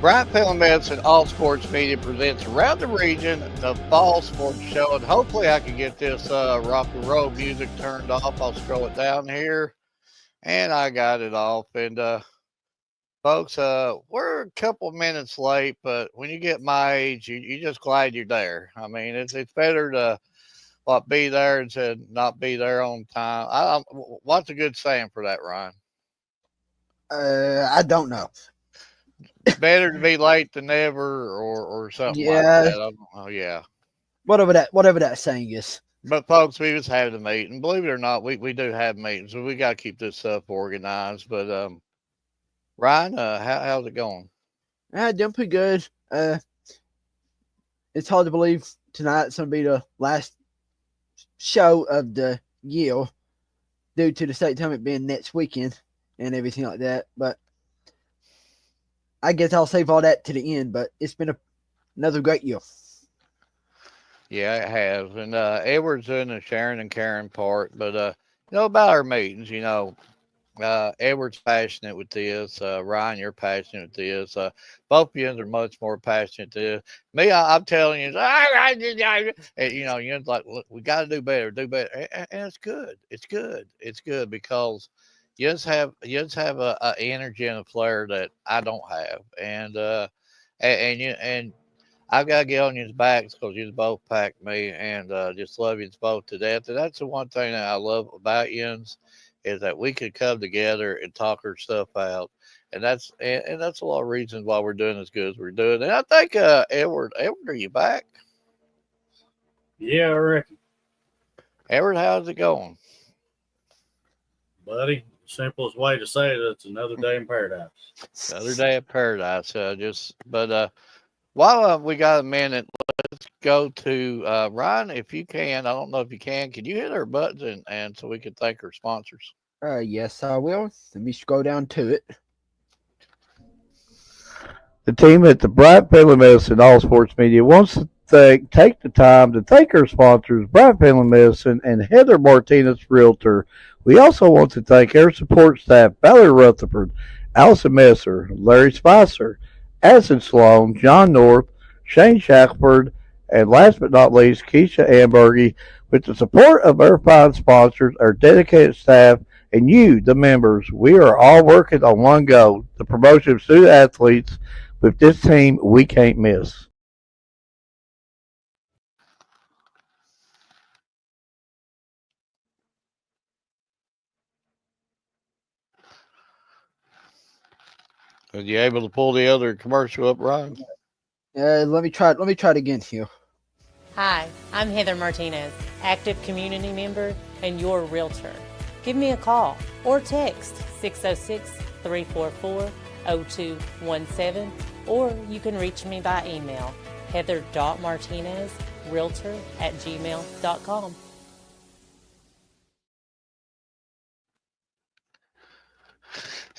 Bryant Medicine All Sports Media presents around the region the fall sports show, and hopefully I can get this rock and roll music turned off. I'll scroll it down here, and I got it off. And folks, we're a couple minutes late, but when you get my age, you just glad you're there. I mean, it's better to be there and to not be there on time. What's a good saying for that, Ryan? I don't know. Better to be late than never, or something like Yeah, that. I don't know. Yeah. whatever that saying is. But folks, we was having a meeting. Believe it or not, we do have meetings, so we got to keep this stuff organized. But Ryan, how's it going? Doing pretty good. It's hard to believe tonight's gonna be the last show of the year due to the state tournament being next weekend and everything like that. But I guess I'll save all that to the end. But it's been another great year. Yeah, it has. And Edward's doing the Sharon and Karen part. But about our meetings, Edward's passionate with this. Ryan, you're passionate with this. Both of you are much more passionate to this. Me, I'm telling you, and, you're like, look, we got to do better, and it's good. It's good. It's good because you just have a energy and a flair that I don't have, and I've got to get on your backs because you both packed me, and just love you both to death. And that's the one thing that I love about yous is that we could come together and talk our stuff out, and that's a lot of reasons why we're doing as good as we're doing. And I think Edward, are you back? Yeah, I reckon, Edward, how's it going? buddy. Simplest way to say it, it's another day in paradise. Another day of paradise. But while we got a minute, let's go to Ryan, if you can. I don't know if you can. Can you hit our buttons and so we can thank our sponsors? Yes, I will. Let me scroll down to it. The team at the Bryant Family Medicine All Sports Media wants to take the time to thank our sponsors, Bryant Family Medicine and Heather Martinez Realtor. We also want to thank our support staff, Valerie Rutherford, Allison Messer, Larry Spicer, Addison Sloan, John North, Shane Shackford, and last but not least, Keisha Ambergy. With the support of our fine sponsors, our dedicated staff, and you, the members, we are all working on one goal, the promotion of student athletes. With this team, we can't miss. Are you able to pull the other commercial up, Ryan? Let me try. Let me try it again here. Hi, I'm Heather Martinez, active community member and your realtor. Give me a call or text 606 344 0217, or you can reach me by email heather.martinezrealtor@gmail.com.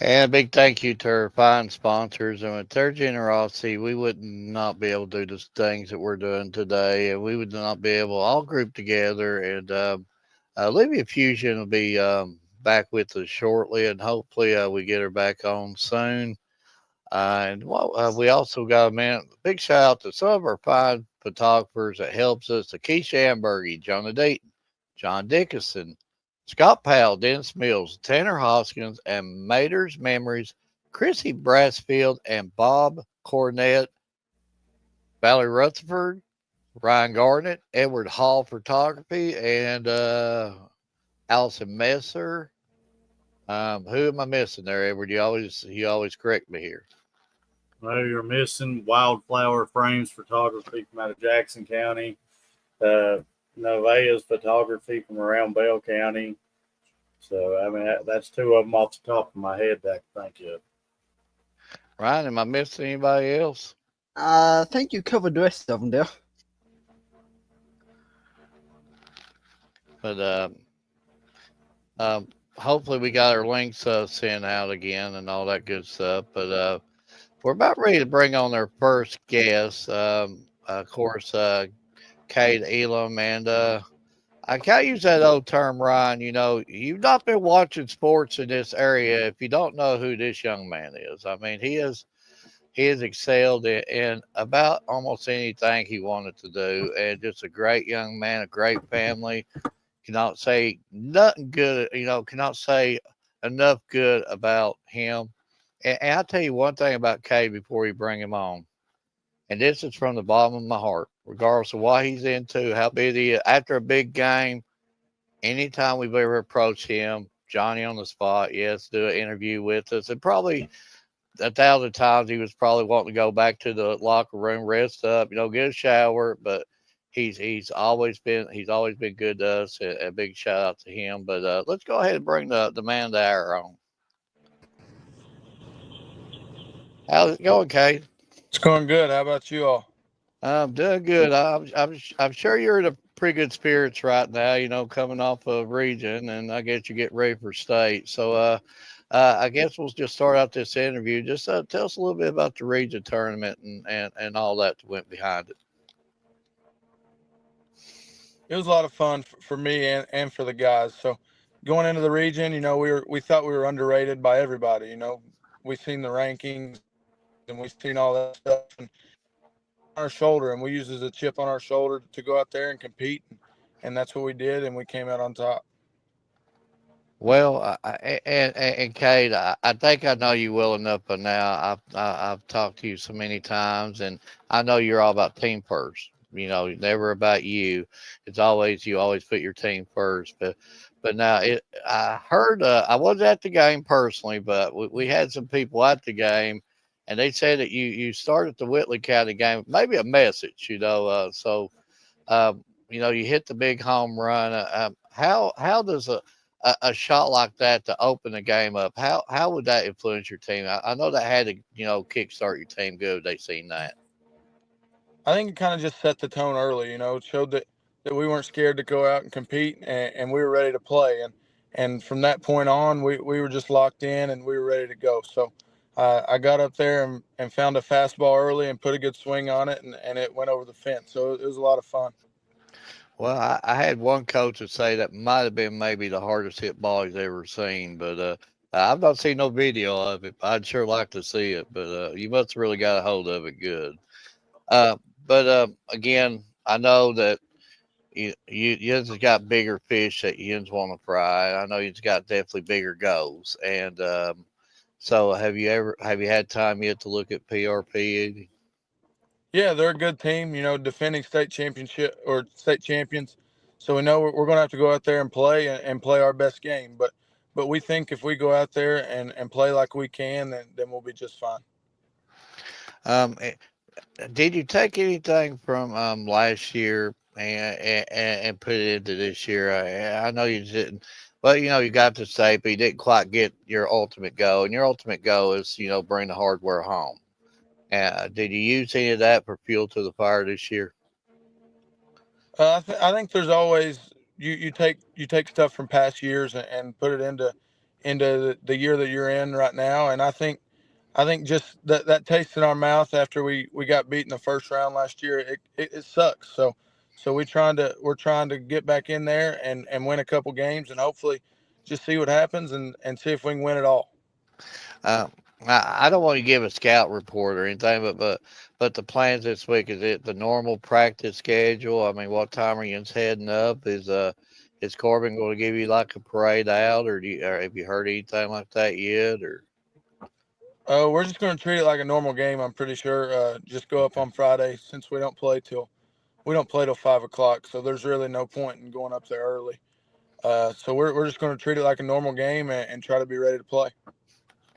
And a big thank you to our fine sponsors. And with their generosity, we would not be able to do the things that we're doing today. And we would not be able to all group together. And Olivia Fusion will be back with us shortly. And hopefully we get her back on soon. We also got a big shout out to some of our fine photographers that helps us: to Keisha Ambergy, Jonah Dayton, John Dickinson, Scott Powell, Dennis Mills, Tanner Hoskins, and Mater's Memories, Chrissy Brassfield, and Bob Cornett, Valerie Rutherford, Ryan Garnett, Edward Hall Photography, and Allison Messer. Who am I missing there, Edward? You always correct me here. Well, you're missing Wildflower Frames Photography from out of Jackson County, Novea's Photography from around Bell County. So, I mean, that's two of them off the top of my head that I can think of. Ryan, am I missing anybody else? I think you covered the rest of them there. But hopefully we got our links sent out again and all that good stuff. But we're about ready to bring on our first guest. Of course, Kate Elam, and I can't use that old term, Ryan. You've not been watching sports in this area if you don't know who this young man is. I mean, he he has excelled in about almost anything he wanted to do, and just a great young man, a great family. Cannot say nothing good, cannot say enough good about him. And I'll tell you one thing about Kay before you bring him on, and this is from the bottom of my heart, regardless of what he's into, how big he is. After a big game, anytime we've ever approached him, Johnny on the spot, yes, do an interview with us, and probably 1,000 times he was probably wanting to go back to the locker room, rest up, get a shower. But he's always been good to us. A big shout out to him. But let's go ahead and bring the man of the hour on. How's it going, Kate? It's going good. How about you all? I'm doing good. I'm sure you're in a pretty good spirits right now. Coming off of region, and I guess you get ready for state. So I guess we'll just start out this interview. Just tell us a little bit about the region tournament and all that went behind it. It was a lot of fun for me and for the guys. So going into the region, we thought we were underrated by everybody. We seen the rankings and we seen all that stuff and on our shoulder, and we used it as a chip on our shoulder to go out there and compete, and that's what we did, and we came out on top. Well, and Kate, I think I know you well enough, but now I've talked to you so many times, and I know you're all about team first. Never about you. It's always you always put your team first. But now I heard I wasn't at the game personally, but we had some people at the game, and they said that you started the Whitley County game, maybe a message. So you hit the big home run. How does a shot like that to open the game up? How would that influence your team? I know that had to kickstart your team good. They seen that. I think it kind of just set the tone early. It showed that we weren't scared to go out and compete, and we were ready to play. And from that point on, we were just locked in and we were ready to go. So I got up there and found a fastball early and put a good swing on it, and it went over the fence. So it was a lot of fun. Well, I had one coach that say that might have been maybe the hardest hit ball he's ever seen, but I've not seen no video of it. I'd sure like to see it, but you must have really got a hold of it good. But again, I know that you just got bigger fish that you just want to fry. I know you've got definitely bigger goals, and so have you had time yet to look at PRP? Yeah, they're a good team, defending state championship or state champions. So we know we're going to have to go out there and play and play our best game. But we think if we go out there and play like we can, then we'll be just fine. Um, eh, did you take anything from last year and put it into this year? I know you didn't. Well, you got to state, but you didn't quite get your ultimate goal. And your ultimate goal is, bring the hardware home. Did you use any of that for fuel to the fire this year? I think there's always you take stuff from past years and put it into the year that you're in right now, and I think just that taste in our mouth after we got beat in the first round last year, it sucks. So we're trying to get back in there and win a couple games and hopefully just see what happens and see if we can win it all. Uh, I don't want to give a scout report or anything, but the plans this week, is it the normal practice schedule? I mean, what time are you heading up? Is Corbin going to give you like a parade out, or have you heard anything like that yet? Or We're just going to treat it like a normal game. I'm pretty sure. Just go up on Friday since we don't play till 5 o'clock. So there's really no point in going up there early. So we're just going to treat it like a normal game and try to be ready to play.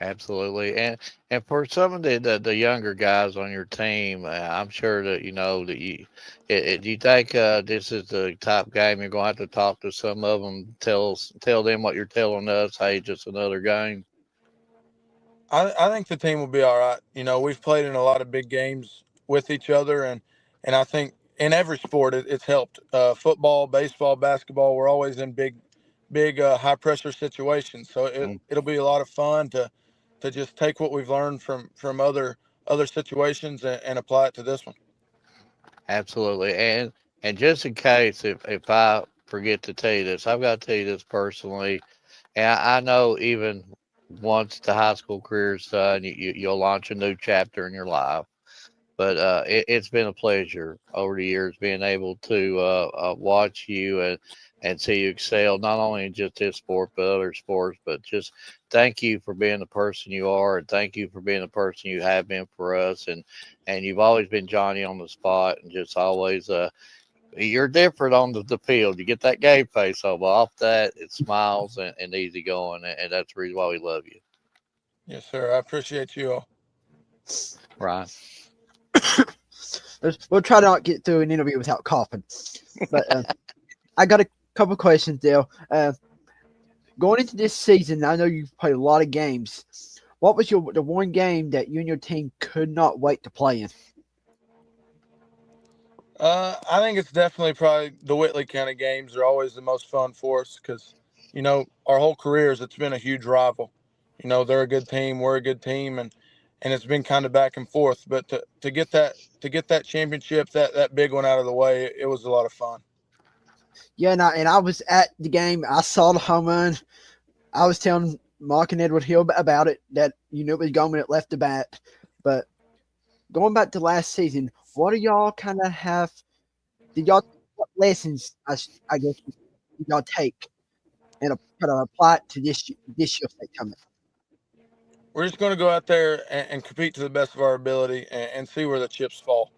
absolutely, and for some of the younger guys on your team, I'm sure that that do you think this is the top game you're going to have to talk to some of them, tell them what you're telling us? Hey, just another game. I think the team will be all right. We've played in a lot of big games with each other, and I think in every sport it's helped. Football, baseball, basketball, we're always in big high pressure situations. So it'll be a lot of fun to just take what we've learned from other situations and apply it to this one. Absolutely. And just in case if I forget to tell you this, I've got to tell you this personally. And I know even once the high school career is done, you'll launch a new chapter in your life. But it's been a pleasure over the years being able to watch you and see you excel not only in just this sport but other sports. But just thank you for being the person you are, and thank you for being the person you have been for us. And you've always been Johnny on the spot, and just always you're different on the field. You get that game face on, but off that it's smiles and easy going, and that's the reason why we love you, Yes, sir. I appreciate you all. Ryan. We'll try to not get through an interview without coughing. But I got a couple questions, Dale. Going into this season, I know you've played a lot of games. What was the one game that you and your team could not wait to play in? I think it's definitely probably the Whitley County games are always the most fun for us because, our whole careers, it's been a huge rival. They're a good team, we're a good team, and it's been kind of back and forth. But to get that championship, that big one out of the way, it was a lot of fun. Yeah, and I was at the game. I saw the home run. I was telling Mark and Edward Hill about it, that it was going when it left the bat. But going back to last season, what do y'all kind of have? What lessons, I guess, did y'all take and kind of apply it to this year's state tournament? We're just going to go out there and compete to the best of our ability and see where the chips fall.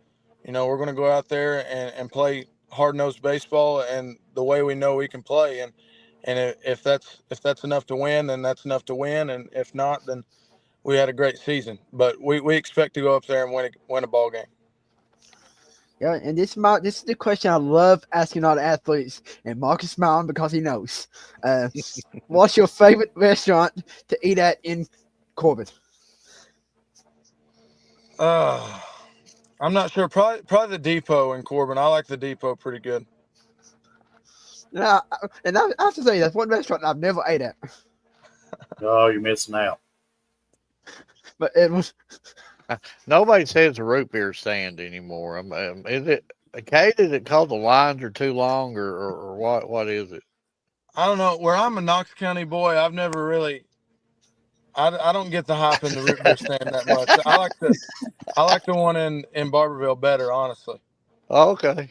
We're going to go out there and play hard-nosed baseball and the way we know we can play. And if that's enough to win, then that's enough to win. And if not, then we had a great season. But we expect to go up there and win a ball game. Yeah, and this is the question I love asking all the athletes, and Mark is smiling because he knows. What's your favorite restaurant to eat at in Corbin? I'm not sure. Probably the Depot in Corbin. I like the Depot pretty good. Yeah, and I have to say that's one restaurant I've never ate at. Oh, you're missing out. But it was. Nobody says a root beer stand anymore. Is it Kate? Is it called the lines are too long, or what? What is it? I don't know. Where I'm a Knox County boy, I've never really. I don't get the hype in the root beer stand that much. I like the one in Barberville better, honestly. Okay.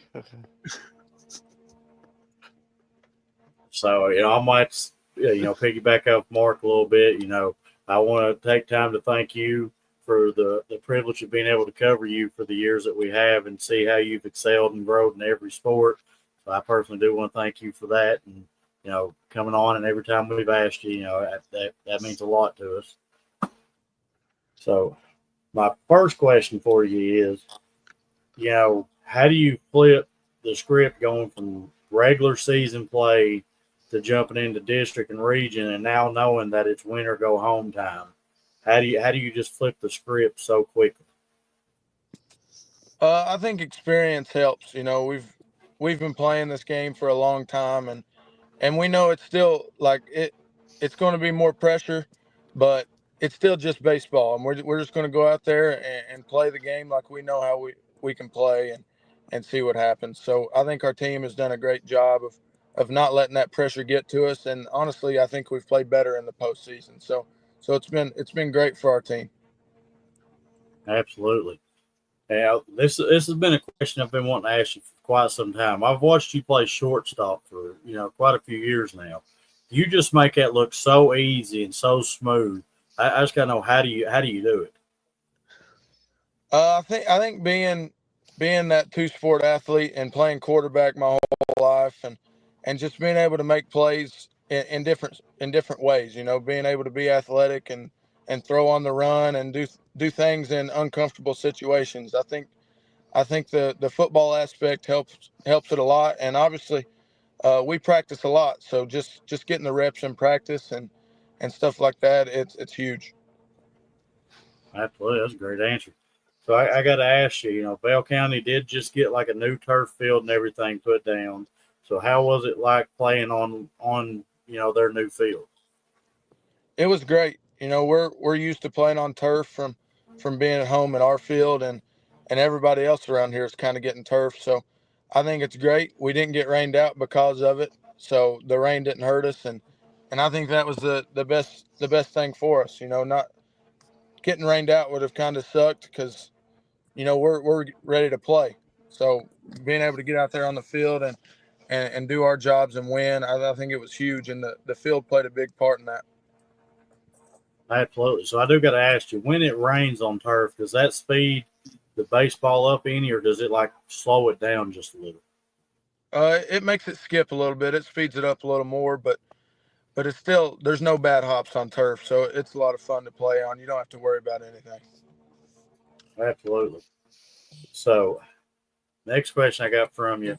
So, I might, piggyback off Mark a little bit. I want to take time to thank you for the privilege of being able to cover you for the years that we have and see how you've excelled and grown in every sport. So I personally do want to thank you for that. And, coming on, and every time we've asked you, that means a lot to us. So my first question for you is, how do you flip the script going from regular season play to jumping into district and region, and now knowing that it's win or go home time? How do you just flip the script so quickly? I think experience helps. We've been playing this game for a long time, and we know it's still like it's going to be more pressure, but it's still just baseball, and we're just going to go out there and play the game like we know how we can play and see what happens. So I think our team has done a great job of not letting that pressure get to us, and honestly, I think we've played better in the postseason. So it's been great for our team. Absolutely. Now, this has been a question I've been wanting to ask you for quite some time. I've watched you play shortstop for quite a few years now. You just make that look so easy and so smooth. I just gotta know, how do you do it? I think being that two sport athlete and playing quarterback my whole life and just being able to make plays in different ways. Being able to be athletic and throw on the run and do things in uncomfortable situations. I think the football aspect helps it a lot, and obviously we practice a lot. So just getting the reps in practice and stuff like that, it's huge. Absolutely, that's a great answer. So I got to ask you, Bell County did just get like a new turf field and everything put down. So how was it like playing on their new field? It was great. We're used to playing on turf from being at home at our field, and everybody else around here is kind of getting turf. So I think it's great. We didn't get rained out because of it, so the rain didn't hurt us, and I think that was the best thing for us. Not getting rained out would have kind of sucked because we're ready to play. So being able to get out there on the field and do our jobs and win, I think it was huge, and the field played a big part in that. Absolutely. So I do got to ask you, when it rains on turf, does that speed the baseball up any, or does it like slow it down just a little? It makes it skip a little bit. It speeds it up a little more, but it's still, there's no bad hops on turf, so it's a lot of fun to play on. You don't have to worry about anything. Absolutely. So next question I got for you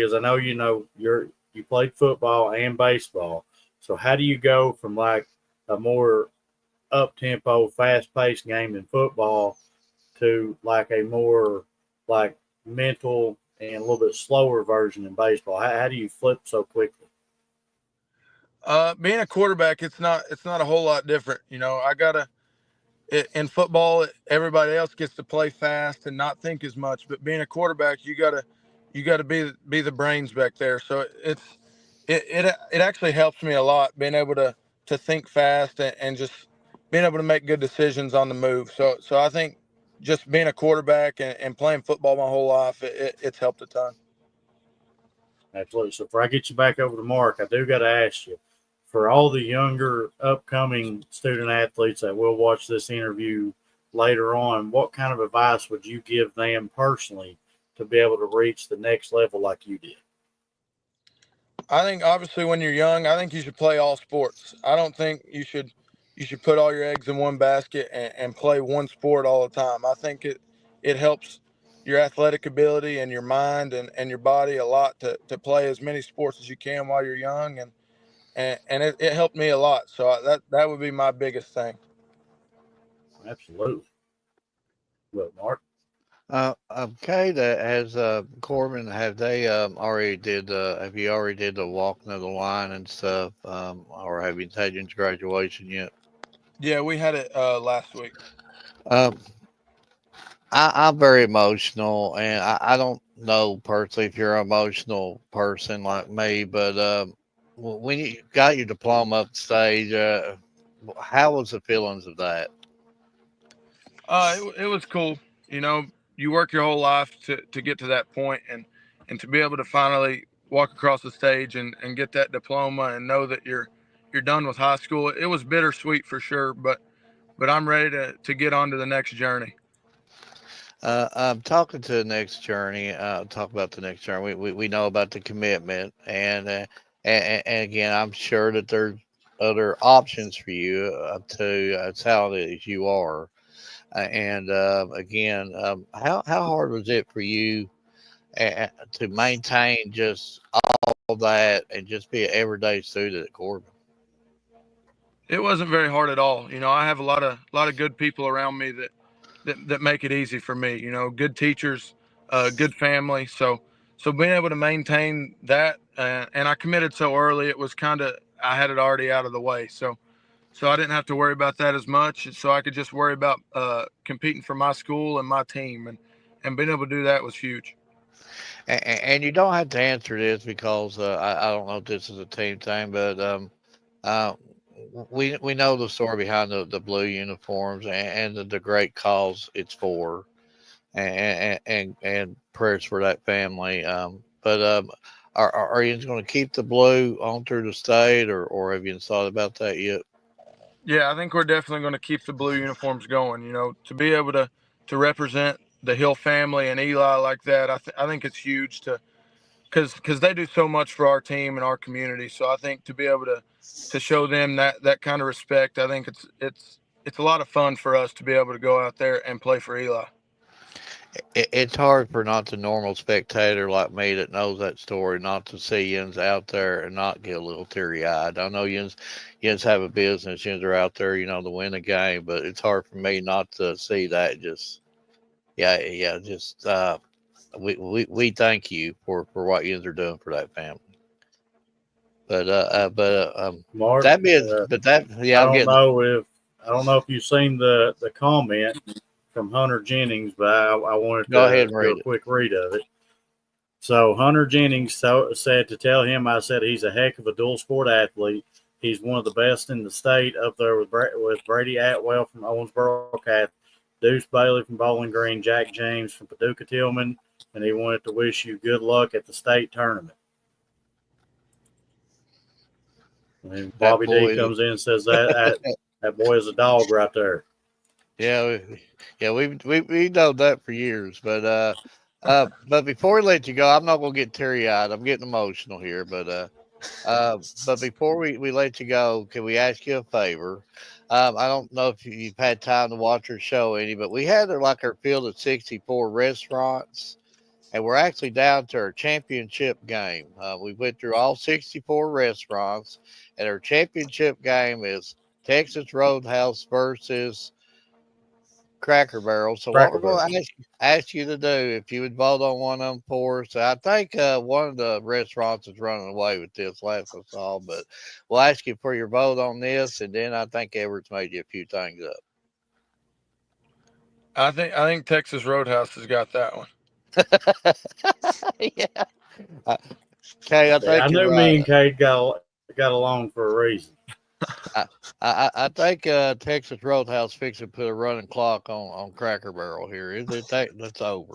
is, I know you played football and baseball. So how do you go from like a more up tempo, fast paced game in football to like a more like mental and a little bit slower version in baseball? How do you flip so quickly? Being a quarterback, it's not a whole lot different. I gotta in football, everybody else gets to play fast and not think as much. But being a quarterback, you gotta be the brains back there. So it actually helps me a lot being able to think fast and just being able to make good decisions on the move. So I think just being a quarterback and playing football my whole life, it's helped a ton. Absolutely. So before I get you back over to Mark, I do got to ask you, for all the younger upcoming student athletes that will watch this interview later on, what kind of advice would you give them personally to be able to reach the next level like you did? I think obviously when you're young, I think you should play all sports. I don't think you should put all your eggs in one basket and play one sport all the time. I think it helps your athletic ability and your mind and your body a lot to play as many sports as you can while you're young, and it helped me a lot. So that would be my biggest thing. Absolutely. Well, Mark. Okay, that has Corbin. Have they already did? Have you already did the walking of the line and stuff, or have you taken to graduation yet? Yeah, we had it last week. Um, I'm very emotional, and I don't know personally if you're an emotional person like me, but when you got your diploma up stage, how was the feelings of that? It was cool. You work your whole life to get to that point, and to be able to finally walk across the stage and get that diploma and know that you're done with high school. It was bittersweet for sure, but I'm ready to get on to the next journey. I'm talking to the next journey. Talk about the next journey. We know about the commitment, and again, I'm sure that there's other options for you to talented as you are. And again, how hard was it for you to maintain just all that and just be an everyday student at Corbin? It wasn't very hard at all. I have a lot of good people around me that make it easy for me. Good teachers, good family. So being able to maintain that, and I committed so early, it was kind of, I had it already out of the way. So I didn't have to worry about that as much. So I could just worry about competing for my school and my team, and being able to do that was huge. And you don't have to answer this because I don't know if this is a team thing, but uh, we know the story behind the blue uniforms and the great cause it's for, and prayers for that family. But are you going to keep the blue on through the state, or have you thought about that yet? Yeah, I think we're definitely going to keep the blue uniforms going. To be able to represent the Hill family and Eli like that, I think it's huge to because they do so much for our team and our community. So I think to be able to show them that kind of respect, I think it's a lot of fun for us to be able to go out there and play for Eli. It's hard for not the normal spectator like me that knows that story not to see yins out there and not get a little teary eyed. I know yins have a business, yins are out there, to win a game, but it's hard for me not to see that. Just yeah, just we thank you for what yins are doing for that family. Mark, That being, but that I yeah, I'm don't getting. know if you've seen the comment from Hunter Jennings, but I wanted Go to ahead and do read a it. quick read of it. So Hunter Jennings said to tell him, I said he's a heck of a dual sport athlete. He's one of the best in the state up there with Brady Atwell from Owensboro Catholic, Deuce Bailey from Bowling Green, Jack James from Paducah Tillman, and he wanted to wish you good luck at the state tournament. And That Bobby D boy, comes in and says that boy is a dog right there. yeah, we know that for years. But before we let you go, I'm not gonna get teary eyed. I'm getting emotional here, but before we let you go, can we ask you a favor? I don't know if you've had time to watch our show any, but we had like our field of 64 restaurants, and we're actually down to our championship game. We went through all 64 restaurants, and our championship game is Texas Roadhouse versus Cracker Barrel. So what Cracker we're going Barrel. to ask you to do, if you would vote on one of them for us, I think one of the restaurants is running away with this last I saw, but we'll ask you for your vote on this, and then I think Edwards made you a few things up. I think Texas Roadhouse has got that one. Yeah. Uh, Okay, I Yeah, I think you're knew right. me and Cade got along for a reason. I I think Texas Roadhouse fixing to put a running clock on Cracker Barrel here. That's over.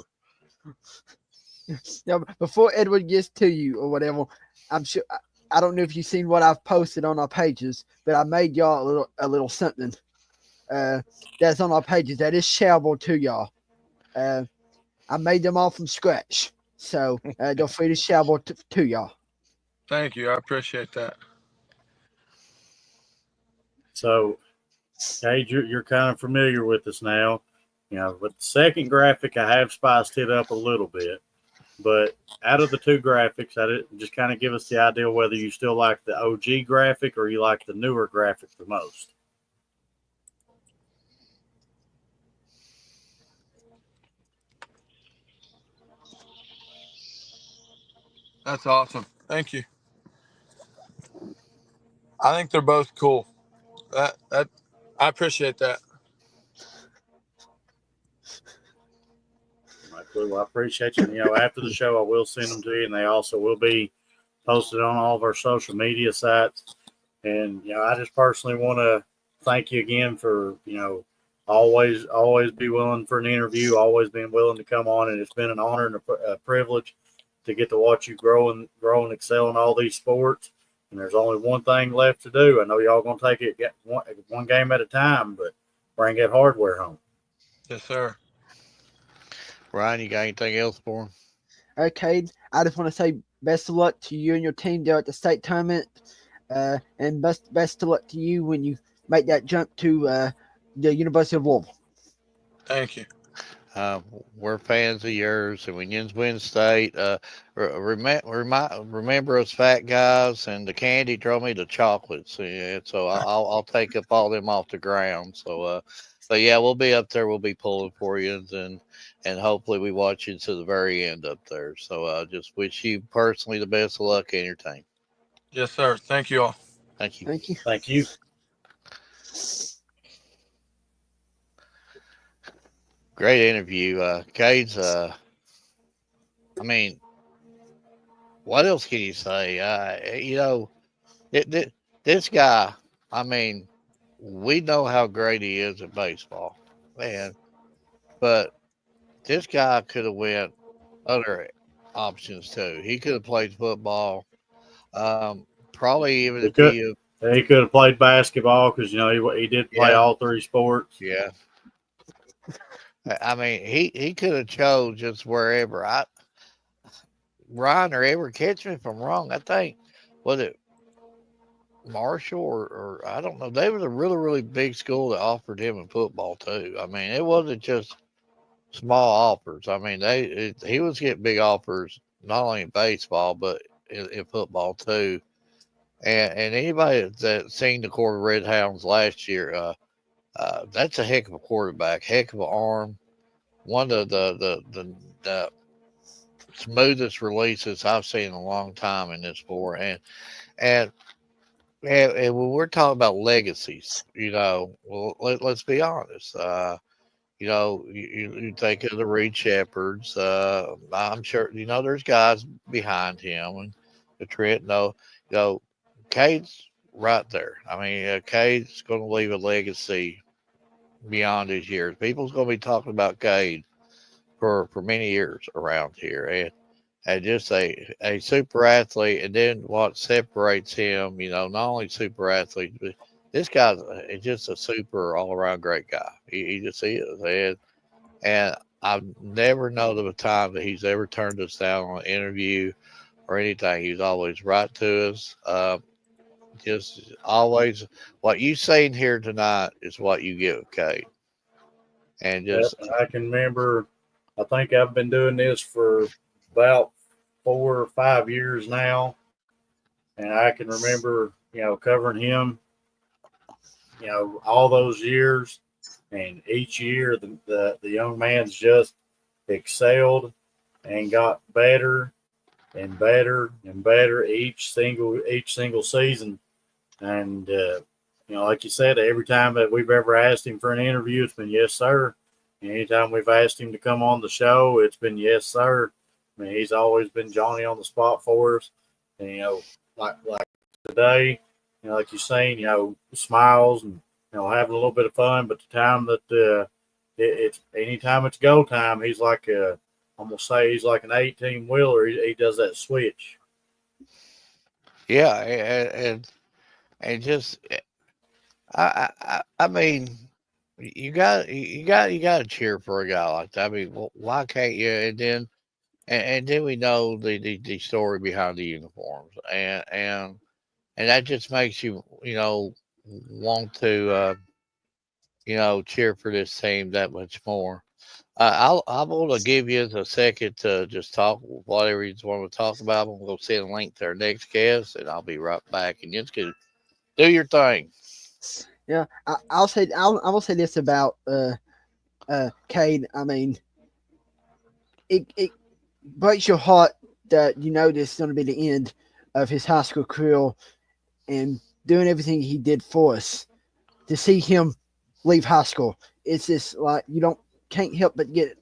Now, before Edward gets to you or whatever, I'm sure I don't know if you've seen what I've posted on our pages, but I made y'all a little something. That's on our pages that is shareable to y'all. I made them all from scratch, so they're free to shareable to y'all. Thank you. I appreciate that. So, Cade, you're kind of familiar with this now. With the second graphic, I have spiced it up a little bit. But out of the two graphics, just kind of give us the idea whether you still like the OG graphic or you like the newer graphic the most. That's awesome. Thank you. I think they're both cool. That I appreciate that. Right, well, I appreciate you. After the show, I will send them to you, and they also will be posted on all of our social media sites. And I just personally want to thank you again for always be willing for an interview, always being willing to come on, and it's been an honor and a privilege to get to watch you grow and excel in all these sports. And there's only one thing left to do. I know y'all gonna take it one game at a time, but bring that hardware home. Yes, sir. Ryan, you got anything else for him? Okay, I just want to say best of luck to you and your team there at the state tournament, and best of luck to you when you make that jump to the University of Louisville. Thank you. We're fans of yours, and when you win state, remember us fat guys and the candy. Throw me the chocolates, and so I'll take up all them off the ground. But yeah, we'll be up there. We'll be pulling for you, and hopefully we watch you to the very end up there. So just wish you personally the best of luck in your team. Yes, sir. Thank you all. Thank you. Thank you. Thank you. Great interview, Cade's. I mean, what else can you say? This guy. I mean, we know how great he is at baseball, man. But this guy could have went other options too. He could have played football. Probably even He if could he could have played basketball because he did play yeah, all three sports. yeah. I mean, he could have chose just wherever. Ryan or Edward, catch me if I'm wrong. I think was it Marshall or I don't know. They was a really really big school that offered him in football too. I mean, it wasn't just small offers. I mean, he was getting big offers not only in baseball but in football too. And anybody that seen the Corps of Red Hounds last year, that's a heck of a quarterback, heck of an arm. One of the smoothest releases I've seen in a long time in this sport. And and when we're talking about legacies, well, let's be honest. You think of the Reed Shepherds. I'm sure there's guys behind him, and the Trent. No, you know, Cade's right there. I mean, Cade's going to leave a legacy beyond his years. People's going to be talking about Cade for many years around here, and just a super athlete. And then what separates him, not only super athlete, but this guy is just a super all around great guy. He just is, and I've never known of a time that he's ever turned us down on an interview or anything. He's always right to us. Just always what you seen here tonight is what you get, okay? And Yep, just I can remember. I think I've been doing this for about 4 or 5 years now, and I can remember, covering him, all those years, and each year the young man's just excelled and got better and better and better each single season. And like you said, every time that we've ever asked him for an interview, it's been yes, sir. And anytime we've asked him to come on the show, it's been yes, sir. I mean, he's always been Johnny on the spot for us. And like today, like you're saying, smiles and having a little bit of fun. But the time that it's anytime it's go time, he's like I'm gonna say he's like an 18 wheeler. He does that switch. yeah, and just I mean, you got to cheer for a guy like that. I mean, why can't you? And then we know the story behind the uniforms, and that just makes you want to cheer for this team that much more. I'm going to give you a second to just talk whatever you want to talk about. I'm going to send a link to our next guest, and I'll be right back. And you just can do your thing. Yeah, I will say this about Cade. I mean, it breaks your heart that this is going to be the end of his high school career and doing everything he did for us. To see him leave high school, it's just like you can't help but get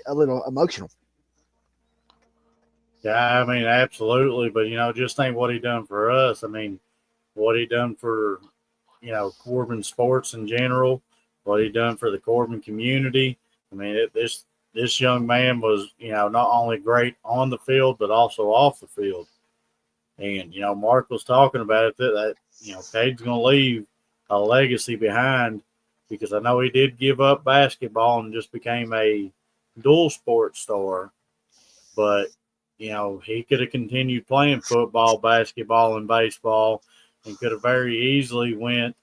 a little emotional. Yeah, I mean, absolutely. But just think what he done for us. I mean, what he done for Corbin sports in general, what he done for the Corbin community. I mean, this young man was not only great on the field but also off the field. And Mark was talking about it that Cade's going to leave a legacy behind because I know he did give up basketball and just became a dual sport star, but he could have continued playing football, basketball, and baseball, and could have very easily went,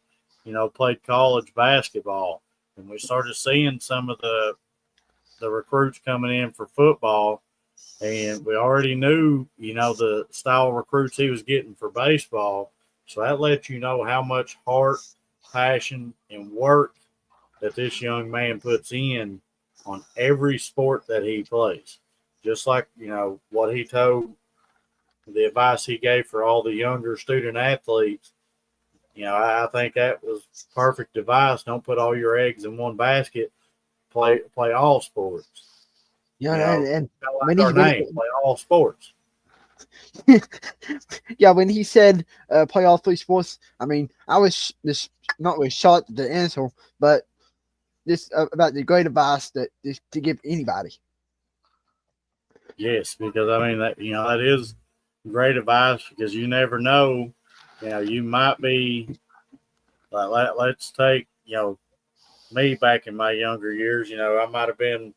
played college basketball. And we started seeing some of the recruits coming in for football, and we already knew, the style of recruits he was getting for baseball. So that lets you know how much heart, passion, and work that this young man puts in on every sport that he plays. Just like, what he told, the advice he gave for all the younger student athletes, I think that was perfect advice. Don't put all your eggs in one basket. Play all sports. Yeah, and Like our name, play all sports. yeah, when he said play all three sports, I mean, I was just not really shocked at the answer, but this about the great advice that to give anybody. Yes, because I mean that is great advice because you never know. You might be like let's take me back in my younger years. I might have been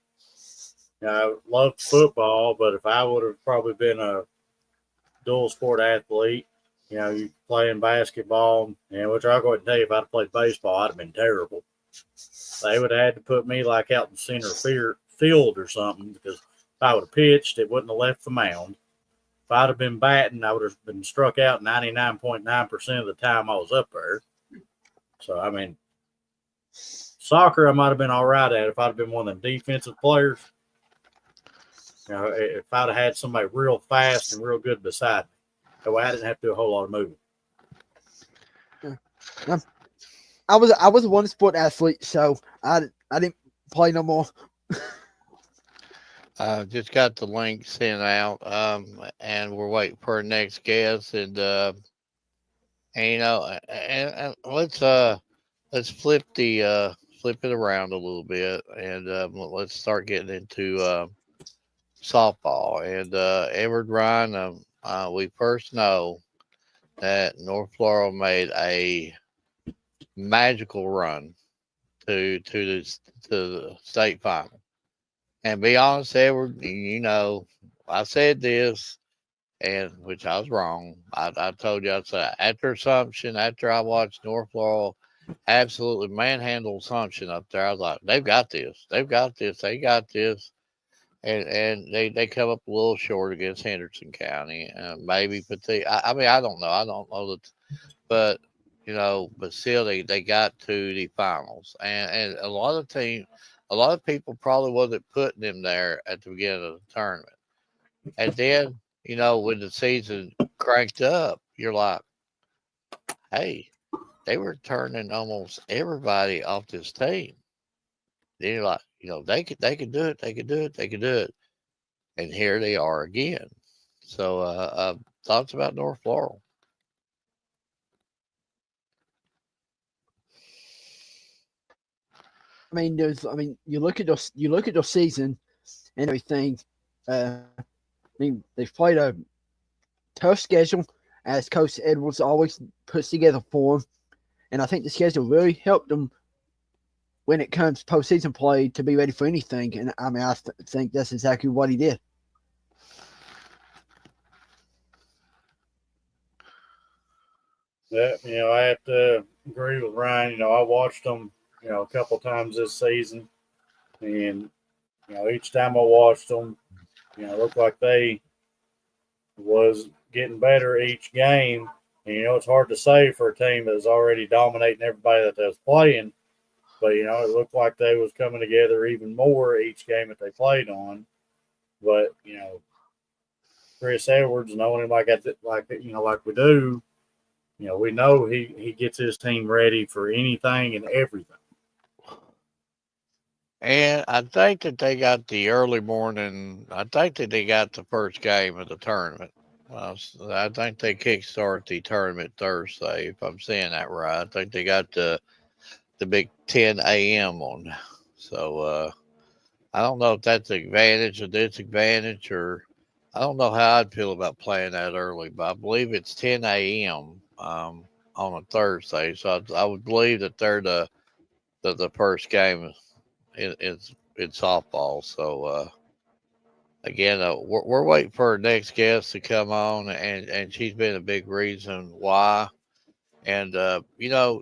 I loved football, but if I would have probably been a dual sport athlete, you playing basketball, which I'll go ahead and tell you, if I'd have played baseball, I'd have been terrible. They would have had to put me like out in center field or something because if I would have pitched, it wouldn't have left the mound. If I'd have been batting, I would have been struck out 99.9% of the time I was up there. So, I mean, soccer, I might have been all right at if I'd have been one of them defensive players. If I'd have had somebody real fast and real good beside me, that way I didn't have to do a whole lot of moving. Yeah. I was a one sport athlete, so I didn't play no more. Just got the link sent out, and we're waiting for our next guest. And And and let's flip it around a little bit, and let's start getting into softball. And Edward Ryan, we first know that North Florida made a magical run to the state final. And be honest, Edward, I said this, and which I was wrong. I told you I said after Assumption, after I watched North Florida absolutely manhandle Assumption up there, I was like, they've got this, they've got this, they got this. And they come up a little short against Henderson County, maybe Petit. I mean, I don't know that, but but still they got to the finals, and a lot of people probably wasn't putting them there at the beginning of the tournament, and then when the season cranked up, you're like, hey, they were turning almost everybody off this team. Then you're like, they could do it, they could do it, they could do it, and here they are again. So, thoughts about North Laurel? You look at their season and everything. They've played a tough schedule, as Coach Edwards always puts together for them, and I think the schedule really helped them when it comes to postseason play to be ready for anything. And I think that's exactly what he did. Yeah, I have to agree with Ryan. I watched them, a couple times this season, and each time I watched them, it looked like they was getting better each game. And it's hard to say for a team that's already dominating everybody that they was playing, but it looked like they was coming together even more each game that they played on. But Chris Edwards, knowing him like we do, we know he gets his team ready for anything and everything. And I think that they got the early morning. I think that they got the first game of the tournament. I think they kickstart the tournament Thursday, if I'm saying that right. I think they got the big 10 a.m. on. So I don't know if that's an advantage or disadvantage, or I don't know how I'd feel about playing that early, but I believe it's 10 a.m. On a Thursday. So I would believe that they're the first game in softball. So again, we're waiting for our next guest to come on, and she's been a big reason why. And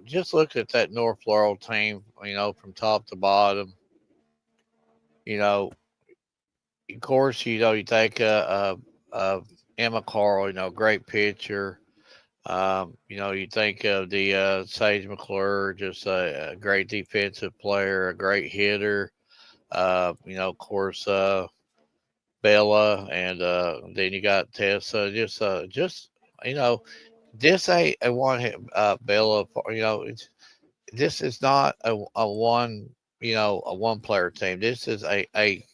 just look at that North Laurel team. From top to bottom. You know, of course, you think Emma Carl. Great pitcher. You think of the Sage McClure, just a great defensive player, a great hitter. Of course, Bella, and then you got Tessa. Just you know, this ain't a one hit Bella. This is not a one a one player team. This is a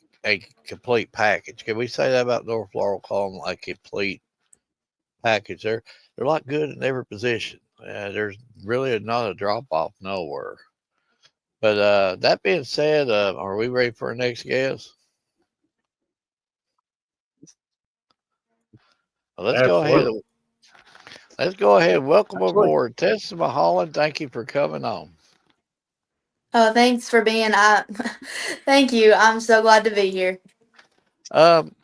complete package. Can we say that about North Laurel? Call them a complete package. They're like good in every position. There's really not a drop off nowhere. But that being said, are we ready for our next guest? Well, Absolutely. Let's go ahead. Welcome Absolutely. aboard, Tessa Mulholland. Thank you for coming on. Oh, thanks for being. Thank you. I'm so glad to be here. Um,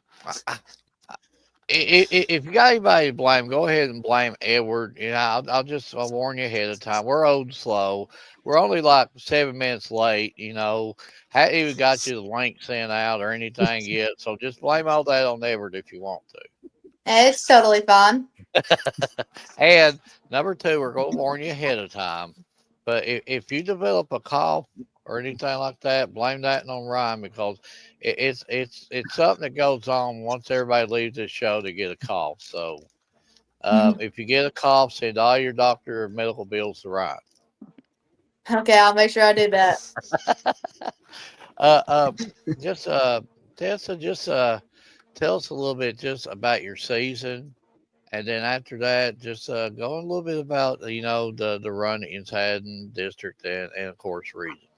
if you got anybody to blame, go ahead and blame Edward. I'll warn you ahead of time. We're old and slow. We're only like 7 minutes late. Hadn't even got you the link sent out or anything yet. So just blame all that on Edward if you want to. It's totally fine. And number two, we're going to warn you ahead of time. But if you develop a cough or anything like that, blame that on Ryan, because it's something that goes on once everybody leaves this show to get a cough. So if you get a cough, send all your doctor or medical bills to Ryan. Okay, I'll make sure I do that. Uh, uh, just Tessa, just tell us a little bit just about your season And then after that, just going a little bit about the run that you've had in district and of course region.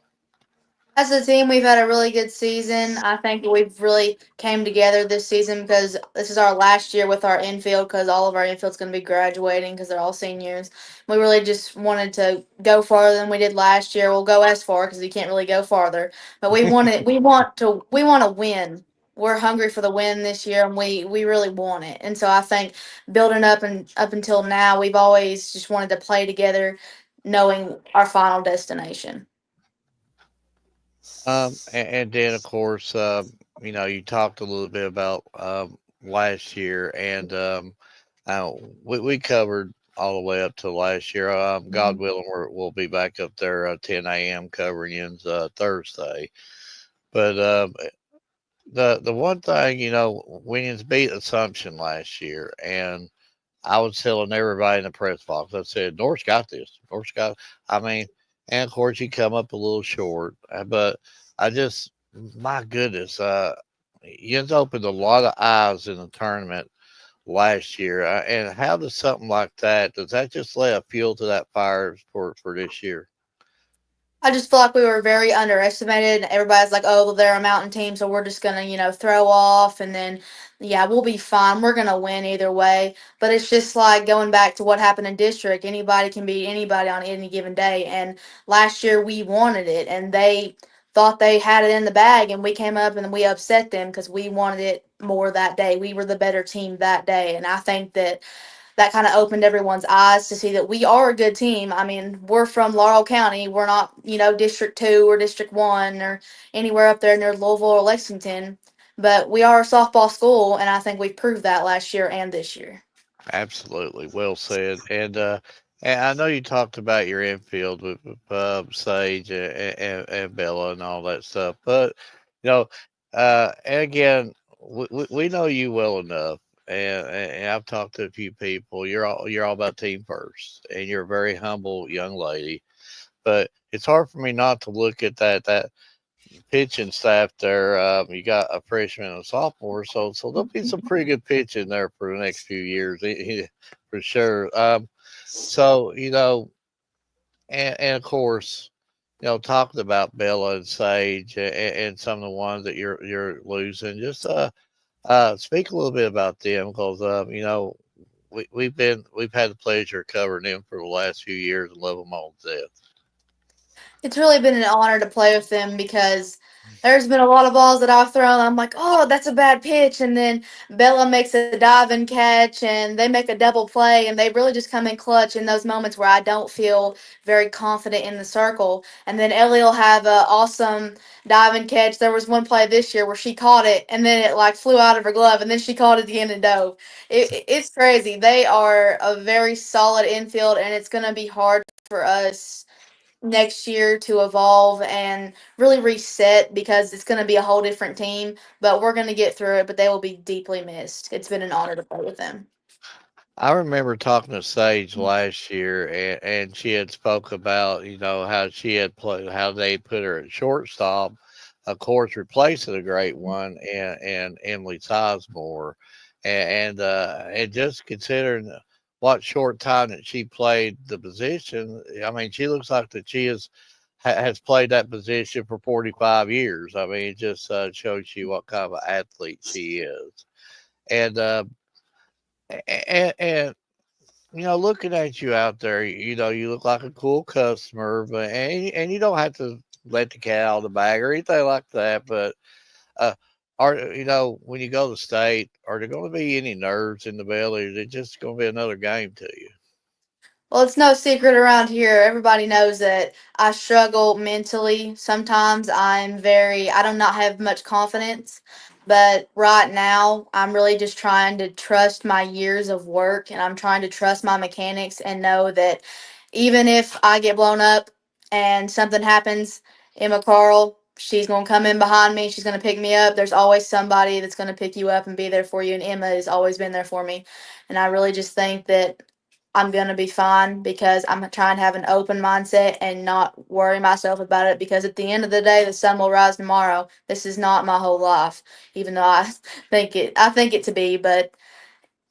As a team, we've had a really good season. I think we've really came together this season because this is our last year with our infield because all of our infield's going to be graduating because they're all seniors. We really just wanted to go farther than we did last year. We'll go as far because we can't really go farther, but we want to win. We're hungry for the win this year, and we really want it. And so I think building up and up until now, we've always just wanted to play together, knowing our final destination. And then of course, you talked a little bit about last year, and uh, we covered all the way up to last year. God willing, we'll be back up there 10 a.m. covering you Thursday. But the one thing, Williams beat Assumption last year, and I was telling everybody in the press box, I said, North's got this. North's got, I mean, and of course, you come up a little short, but I just, my goodness, you opened a lot of eyes in the tournament last year. And how does something like that, does that just lay a fuel to that fire for this year? I just feel like we were very underestimated. Everybody's like, "Oh, well, they're a mountain team, so we're just gonna, throw off, and then, yeah, we'll be fine. We're gonna win either way." But it's just like going back to what happened in district. Anybody can beat anybody on any given day. And last year we wanted it, and they thought they had it in the bag, and we came up and we upset them because we wanted it more that day. We were the better team that day, and I think that kind of opened everyone's eyes to see that we are a good team. I mean, we're from Laurel County. We're not, District 2 or District 1 or anywhere up there near Louisville or Lexington. But we are a softball school, and I think we've proved that last year and this year. Absolutely, well said. And I know you talked about your infield with Sage and Bella and all that stuff, but you know, and again, we know you well enough, and I've talked to a few people. You're all about team first, and you're a very humble young lady. But it's hard for me not to look at that pitching staff there. You got a freshman and a sophomore, so there'll be some pretty good pitching there for the next few years, for sure. So and of course, talking about Bella and Sage and some of the ones that you're losing, just speak a little bit about them because we've had the pleasure of covering them for the last few years and love them all to death. It's really been an honor to play with them because there's been a lot of balls that I've thrown. I'm like, oh, that's a bad pitch. And then Bella makes a diving catch and they make a double play. And they really just come in clutch in those moments where I don't feel very confident in the circle. And then Ellie will have an awesome diving catch. There was one play this year where she caught it and then it like flew out of her glove. And then she caught it again and dove. It's crazy. They are a very solid infield and it's going to be hard for us next year to evolve and really reset because it's going to be a whole different team, but we're going to get through it, but they will be deeply missed. It's been an honor to play with them. I remember talking to Sage last year, and she had spoke about how she had played, how they put her at shortstop, of course, replacing a great one, and Emily Sizemore, and just considering what short time that she played the position, I mean, she looks like that she has played that position for 45 years. I mean, it just shows you what kind of an athlete she is, and. And looking at you out there, you look like a cool customer, but and you don't have to let the cat out of the bag or anything like that. But uh, when you go to state, are there going to be any nerves in the belly? Or is it just going to be another game to you? Well, it's no secret around here. Everybody knows that I struggle mentally. Sometimes I do not have much confidence. But right now, I'm really just trying to trust my years of work and I'm trying to trust my mechanics and know that even if I get blown up and something happens, Emma Carl, she's going to come in behind me. She's going to pick me up. There's always somebody that's going to pick you up and be there for you. And Emma has always been there for me. And I really just think that I'm going to be fine because I'm trying to have an open mindset and not worry myself about it because at the end of the day the sun will rise tomorrow. This is not my whole life even though I think it to be, but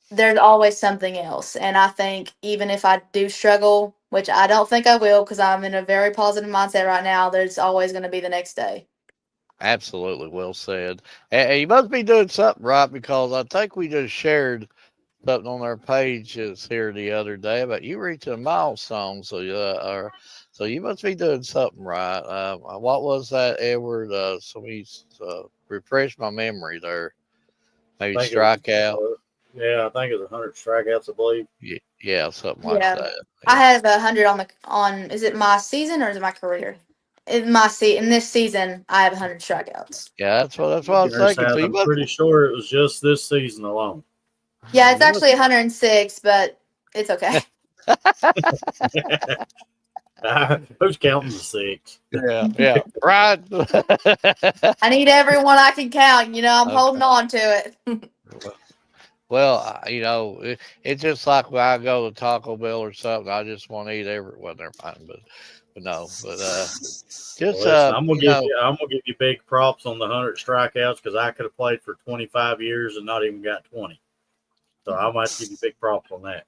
there's always something else. And I think even if I do struggle, which I don't think I will because I'm in a very positive mindset right now, there's always going to be the next day. Absolutely, well said. And you must be doing something right because I think we just shared something on our pages here the other day about you reaching a milestone. So you must be doing something right. What was that, Edward? Refresh my memory there. Maybe I think it was, strikeout. yeah, I think it was 100 strikeouts, I believe. Yeah, something like Yeah. that. I Yeah, have 100 on is it my season or is it my career? In this season I have 100 strikeouts. yeah. That's what I was Yours thinking. has, So you I'm must. pretty sure it was just this season alone. Yeah, it's You must. actually 106, but it's okay. Who's counting the six? Yeah, yeah. Right. I need everyone I can count. I'm holding Okay. on to it. Well, it's just like when I go to Taco Bell or something. I just want to eat every. Well, never mind, but no, but Well, just listen, I'm gonna give you big props on the 100 strikeouts because I could have played for 25 years and not even got 20. So I might give you big props on that.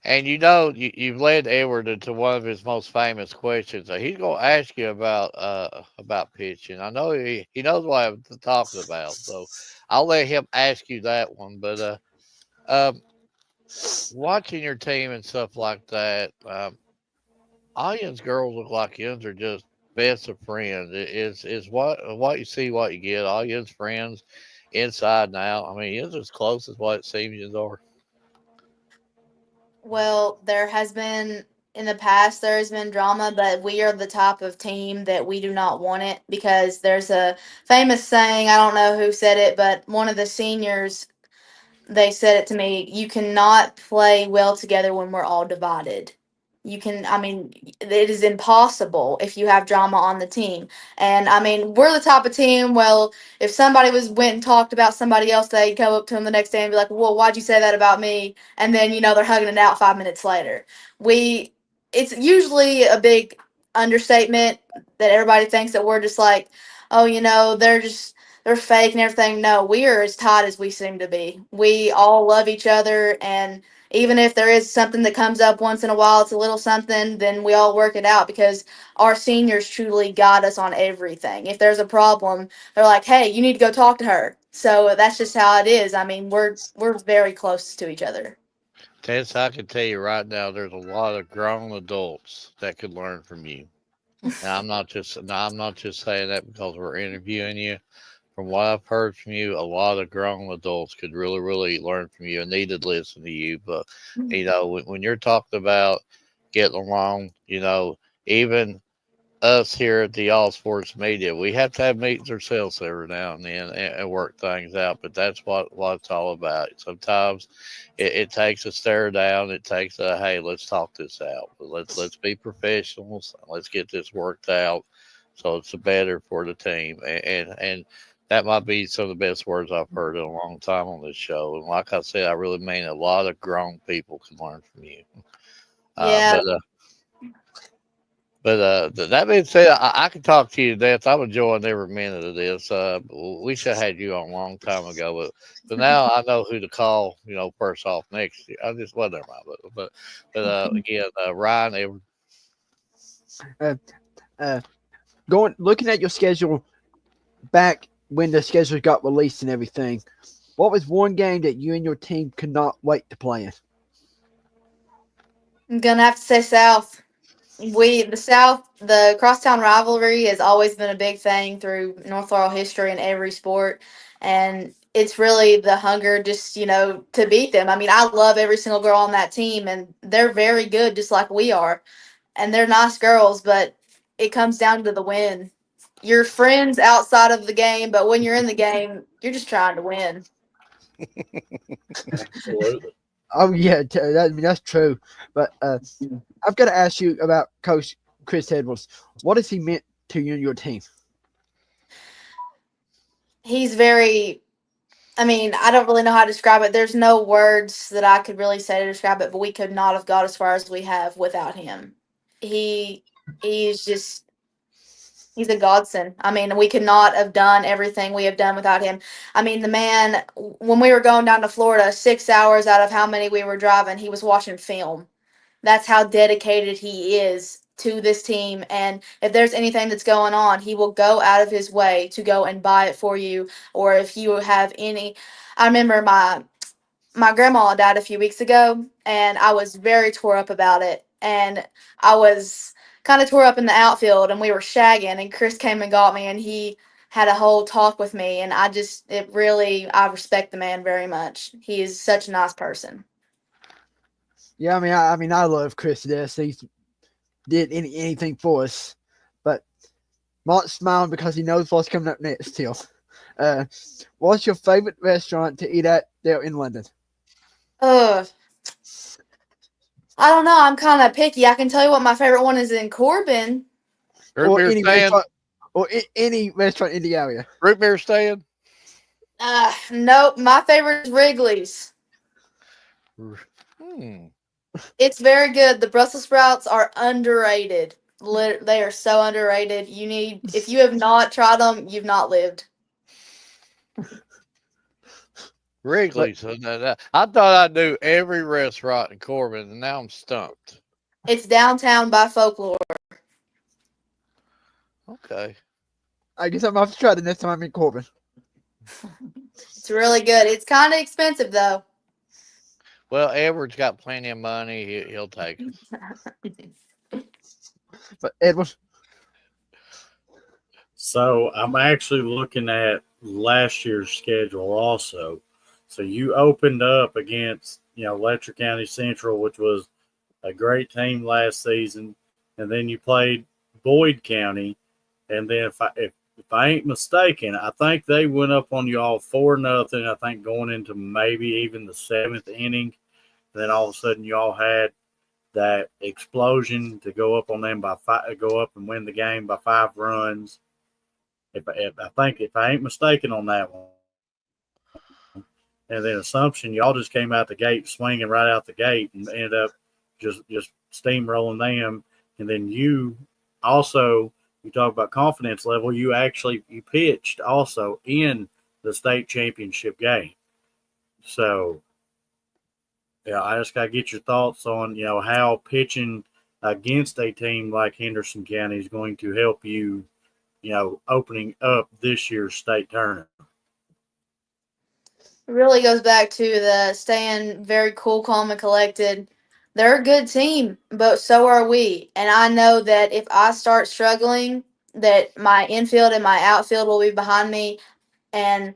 and you've led Edward into one of his most famous questions. He's gonna ask you about pitching. I know he knows what I'm talking about, so I'll let him ask you that one. But um, watching your team and stuff like that, all you girls look like yous are just best of friends. Is what you see, what you get. All yous friends, inside and out. I mean, yous as close as what it seems yous are. Well, there has been in the past there has been drama, but we are the type of team that we do not want it because there's a famous saying, I don't know who said it, but one of the seniors they said it to me, you cannot play well together when we're all divided. I mean, it is impossible if you have drama on the team. And I mean, we're the type of team, well, if somebody went and talked about somebody else, they'd come up to them the next day and be like, well, why'd you say that about me? And then, they're hugging it out 5 minutes later. It's usually a big understatement that everybody thinks that we're just like, oh, they're fake and everything. No, we are as tight as we seem to be. We all love each other, and even if there is something that comes up once in a while, it's a little something, then we all work it out because our seniors truly guide us on everything. If there's a problem, they're like, "Hey, you need to go talk to her." So that's just how it is. I mean, we're very close to each other. Tess, I can tell you right now, there's a lot of grown adults that could learn from you. And I'm not just saying that because we're interviewing you. From what I've heard from you, a lot of grown adults could really, really learn from you and need to listen to you. But when you're talking about getting along, even us here at the All Sports Media, we have to have meetings ourselves every now and then and work things out. But that's what it's all about. Sometimes it takes a stare down. It takes a hey, let's talk this out. Let's be professionals. Let's get this worked out so it's better for the team. And that might be some of the best words I've heard in a long time on this show. And like I said, I really mean a lot of grown people can learn from you. Uh, Yeah, but uh, that being said, I can talk to you to death. I'm enjoying every minute of this. We should have had you on a long time ago, but now I know who to call. First off next year. I just well, never mind. Again, Ryan, Uh, uh, looking at your schedule back when the schedule got released and everything, what was one game that you and your team could not wait to play in? I'm gonna have to say South. The South, the crosstown rivalry has always been a big thing through North Laurel history in every sport, and it's really the hunger just to beat them. I mean, I love every single girl on that team, and they're very good, just like we are, and they're nice girls. But it comes down to the win. You're friends outside of the game, but when you're in the game, you're just trying to win. Absolutely. Oh yeah, that's true. But I've got to ask you about Coach Chris Edwards. What has he meant to you and your team? He's very I mean, I don't really know how to describe it. There's no words that I could really say to describe it, but we could not have got as far as we have without him. He he's just He's a godsend. I mean, we could not have done everything we have done without him. I mean, the man, when we were going down to Florida, 6 hours out of how many we were driving, he was watching film. That's how dedicated he is to this team. And if there's anything that's going on, he will go out of his way to go and buy it for you. Or if you have any, I remember my grandma died a few weeks ago, and I was very tore up about it. And I was kind of tore up in the outfield, and we were shagging, and Chris came and got me, and he had a whole talk with me, and I respect the man very much. He is such a nice person. Yeah, I love Chris. This he did anything for us, but Mark's smiling because he knows what's coming up next. Still, uh, what's your favorite restaurant to eat at there in London? Ugh. I don't know. I'm kind of picky. I can tell you what my favorite one is in Corbin. Root Or beer any stand. restaurant, or any restaurant in the area. Root beer stand. Nope. My favorite is Wrigley's. Hmm. It's very good. The Brussels sprouts are underrated. They are so underrated. If you have not tried them, you've not lived. But Wrigley's. I thought I knew every restaurant in Corbin, and now I'm stumped. It's downtown by Folklore. Okay. I guess I'm gonna have to try the next time I'm in Corbin. It's really good. It's kind of expensive though. Well, Edward's got plenty of money. He'll take us. But Edward, So I'm actually looking at last year's schedule also. So you opened up against, Letcher County Central, which was a great team last season, and then you played Boyd County, and then if I ain't mistaken, I think they went up on y'all 4-0. I think going into maybe even the seventh inning, and then all of a sudden y'all had that explosion to go up on them by five, go up and win the game by 5 runs. If I think if I ain't mistaken on that one, and then Assumption, y'all just came out the gate swinging right out the gate and ended up just steamrolling them. And then also you talk about confidence level. You pitched also in the state championship game. So yeah, I just gotta get your thoughts on how pitching against a team like Henderson County is going to help you opening up this year's state tournament. It really goes back to the staying very cool, calm, and collected. They're a good team, but so are we. And I know that if I start struggling, that my infield and my outfield will be behind me, and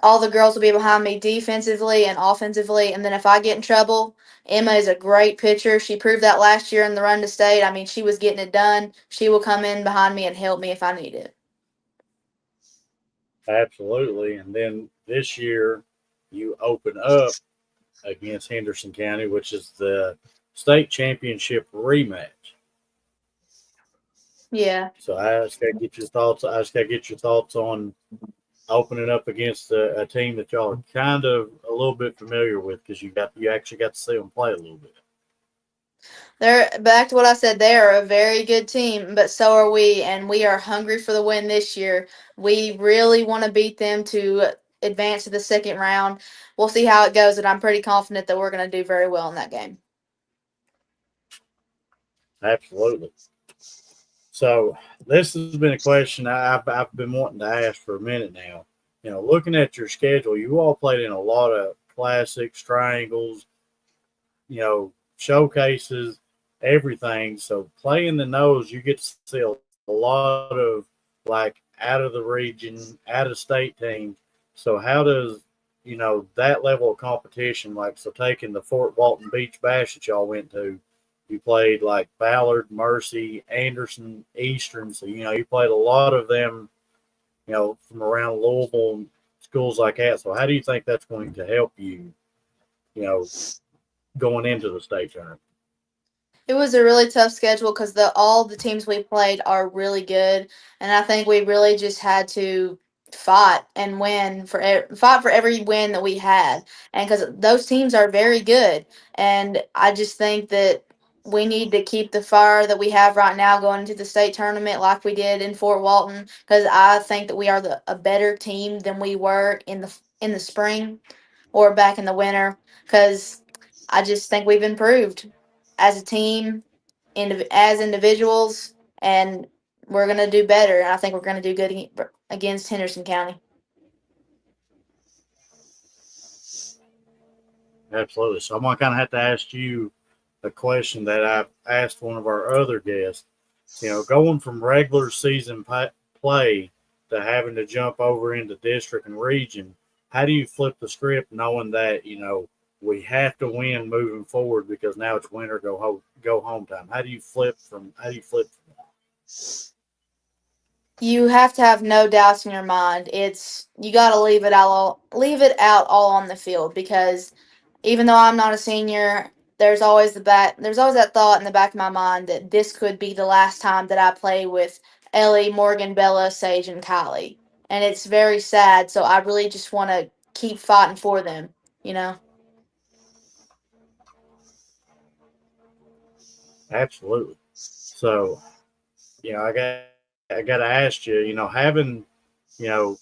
all the girls will be behind me defensively and offensively. And then if I get in trouble, Emma is a great pitcher. She proved that last year in the run to state. I mean, she was getting it done. She will come in behind me and help me if I need it. Absolutely. And then this year you open up against Henderson County, which is the state championship rematch. Yeah. So I just gotta get your thoughts. I just gotta get your thoughts on opening up against a team that y'all are kind of a little bit familiar with because you actually got to see them play a little bit. They're back to what I said. They are a very good team, but so are we, and we are hungry for the win this year. We really want to beat them to advance to the second round. We'll see how it goes, and I'm pretty confident that we're going to do very well in that game. Absolutely. So this has been a question I've been wanting to ask for a minute now. Looking at your schedule, you all played in a lot of classics, triangles, showcases, everything. So playing the nose, you get to see a lot of like out of the region, out of state teams. So how does that level of competition, like so taking the Fort Walton Beach Bash that y'all went to, you played like Ballard, Mercy, Anderson, Eastern. So you played a lot of them, from around Louisville and schools like that. So how do you think that's going to help you, you know, going into the state tournament? It was a really tough schedule because all the teams we played are really good, and I think we really just had to fight and fight for every win that we had, and because those teams are very good, and I just think that we need to keep the fire that we have right now going into the state tournament like we did in Fort Walton because I think that we are a better team than we were in the spring or back in the winter because I just think we've improved as a team, as individuals, and we're gonna do better. And I think we're gonna do good against Henderson County. Absolutely. So I'm gonna kind of have to ask you a question that I asked one of our other guests. Going from regular season play to having to jump over into district and region, how do you flip the script knowing that we have to win moving forward because now it's winter go home time? How do you flip from? How do you flip from that? You have to have no doubts in your mind. It's you got to leave it out all on the field because even though I'm not a senior, there's always that thought in the back of my mind that this could be the last time that I play with Ellie, Morgan, Bella, Sage, and Kylie. And it's very sad, so I really just want to keep fighting for them, you know? Absolutely. So I got to ask you, having you know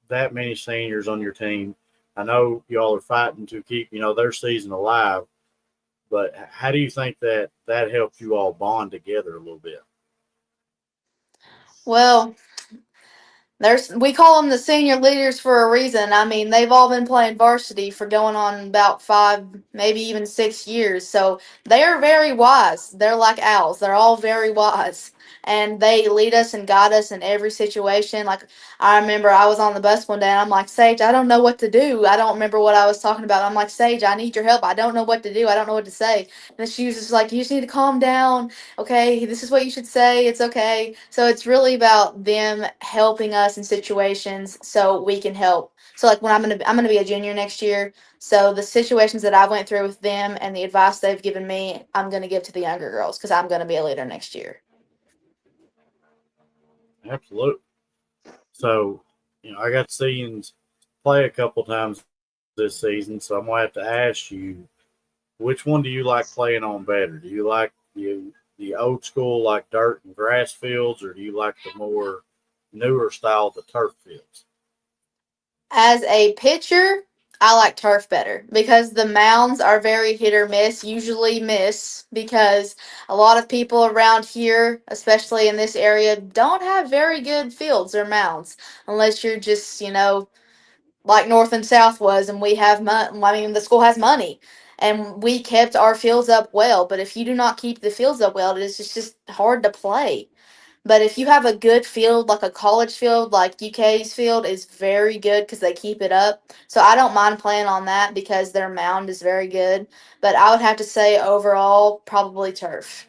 that many seniors on your team. I know y'all are fighting to keep their season alive, but how do you think that helped you all bond together a little bit? Well, we call them the senior leaders for a reason. I mean, they've all been playing varsity for going on about 5, maybe even 6 years. So they are very wise. They're like owls. They're all very wise. And they lead us and guide us in every situation. Like I remember I was on the bus one day and I'm like, Sage, I don't know what to do. I don't remember what I was talking about. I'm like, Sage, I need your help. I don't know what to do. I don't know what to say. And she was just like, you just need to calm down. Okay, this is what you should say. It's okay. So it's really about them helping us in situations so we can help. So like when I'm gonna be a junior next year. So the situations that I went through with them and the advice they've given me, I'm gonna give to the younger girls because I'm gonna be a leader next year. Absolutely. So I got to see you play a couple times this season, so I'm gonna have to ask you, which one do you like playing on better? Do you like the old school like dirt and grass fields, or do you like the more newer style the turf fields? As a pitcher, I like turf better because the mounds are very hit or miss, usually miss because a lot of people around here, especially in this area, don't have very good fields or mounds unless you're just, like North and South was and we have money. I mean, the school has money and we kept our fields up well, but if you do not keep the fields up well, it's just hard to play. But if you have a good field, like a college field, like UK's field is very good because they keep it up. So I don't mind playing on that because their mound is very good. But I would have to say overall, probably turf.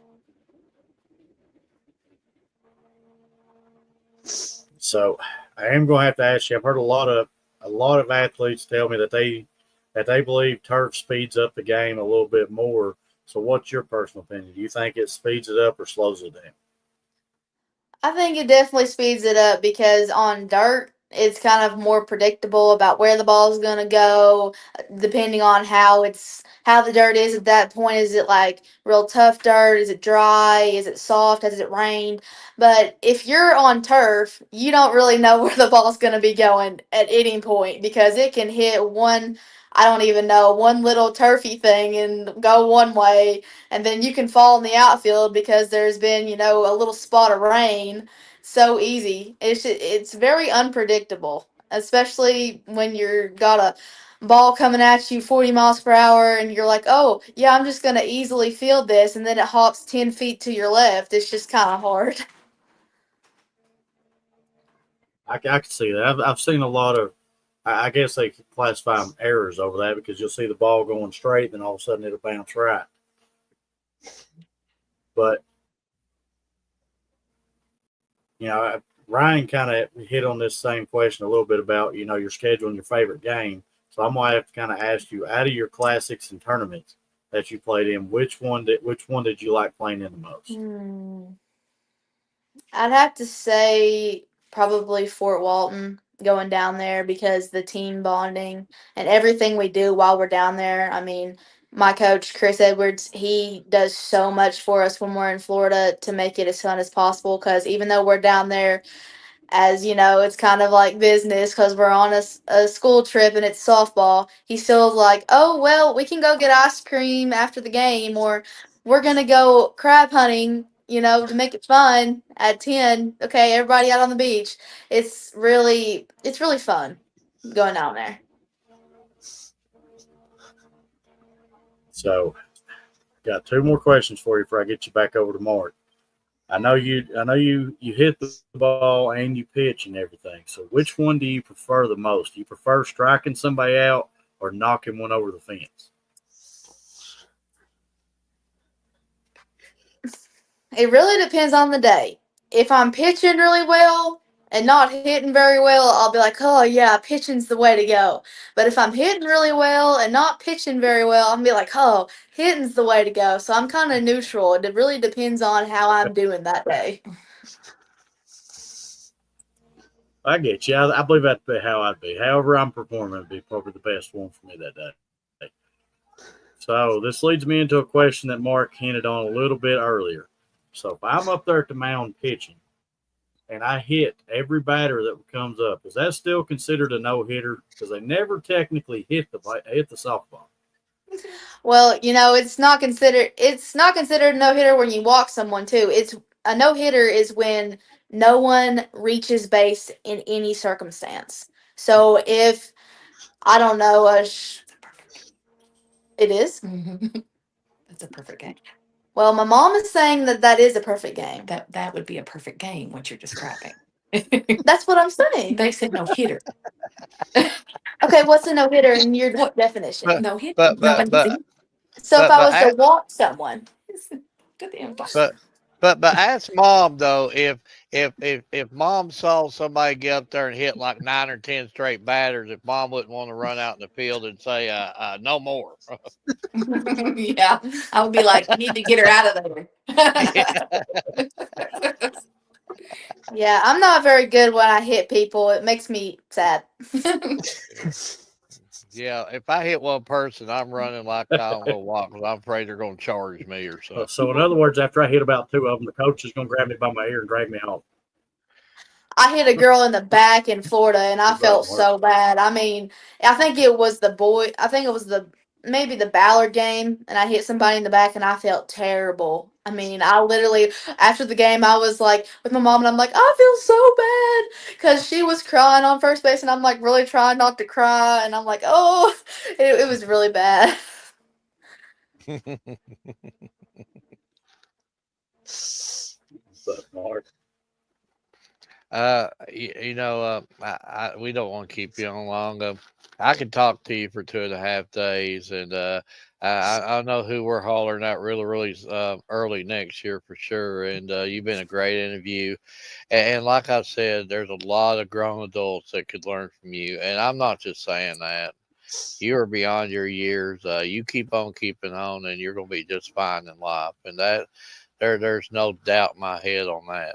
So I am going to have to ask you. I've heard a lot of athletes tell me that they believe turf speeds up the game a little bit more. So what's your personal opinion? Do you think it speeds it up or slows it down? I think it definitely speeds it up because on dirt, it's kind of more predictable about where the ball is going to go, depending on how the dirt is at that point. Is it like real tough dirt? Is it dry? Is it soft? Has it rained? But if you're on turf, you don't really know where the ball's going to be going at any point because it can hit one. I don't even know one little turfy thing and go one way, and then you can fall in the outfield because there's been a little spot of rain. So easy. It's very unpredictable, especially when you're got a ball coming at you 40 miles per hour and you're like, oh yeah, I'm just gonna easily field this, and then it hops 10 feet to your left. It's just kind of hard. I can see that. I've seen a lot of. I guess they could classify them errors over that because you'll see the ball going straight, then all of a sudden it'll bounce right. But Ryan kind of hit on this same question a little bit about your schedule and your favorite game. So I'm gonna have to kind of ask you, out of your classics and tournaments that you played in, which one did you like playing in the most? Hmm. I'd have to say probably Fort Walton going down there because the team bonding and everything we do while we're down there. I mean, my coach, Chris Edwards, he does so much for us when we're in Florida to make it as fun as possible. Because even though we're down there, as you know, it's kind of like business because we're on a school trip and it's softball. He's still like, oh, well, we can go get ice cream after the game, or we're going to go crab hunting, to make it fun at 10. Okay, everybody out on the beach. It's really fun going down there. So, got two more questions for you before I get you back over to Mark. I know you hit the ball and you pitch and everything. So which one do you prefer the most? Do you prefer striking somebody out or knocking one over the fence? It really depends on the day. If I'm pitching really well and not hitting very well, I'll be like, oh yeah, pitching's the way to go. But if I'm hitting really well and not pitching very well, I'm be like, oh, hitting's the way to go. So I'm kind of neutral. It really depends on how I'm doing that day. I get you. I believe that'd be how I'd be. However I'm performing would be probably the best one for me that day. So this leads me into a question that Mark hinted on a little bit earlier. So if I'm up there at the mound pitching and I hit every batter that comes up, is that still considered a no hitter? Because they never technically hit the softball. Well, it's not considered a no hitter when you walk someone too. It's a no hitter is when no one reaches base in any circumstance. So if I don't know, it is. That's a perfect game. Well, my mom is saying that is a perfect game. That would be a perfect game, what you're describing. That's what I'm saying. They said no hitter. Okay, what's a no hitter in your definition? But No hit. but but Nobody's but in. So if but I but was to ask, walk someone, Good emphasis. but ask mom though if mom saw somebody get up there and hit like 9 or 10 straight batters, if mom wouldn't want to run out in the field and say no more. Yeah, I would be like, you need to get her out of Yeah. there. yeah, I'm not very good when I hit people. It makes me sad. Yeah, if I hit one person, I'm running like I don't know what, 'cause I'm afraid they're going to charge me or something. So in other words, after I hit about two of them, the coach is going to grab me by my ear and drag me off. I hit a girl in the back in Florida and I felt so bad. I mean, I think it was maybe the Ballard game and I hit somebody in the back and I felt terrible. I mean, I literally after the game I was like with my mom and I'm like, I feel so bad because she was crying on first base and I'm like really trying not to cry and I'm like, oh, it was really bad. But Mark, we don't want to keep you on long. I could talk to you for 2.5 days, and I know who we're hollering at really early next year for sure. And you've been a great interview, and like I said, there's a lot of grown adults that could learn from you. And I'm not just saying that. You are beyond your years. You keep on keeping on, and you're going to be just fine in life. And there's no doubt in my head on that.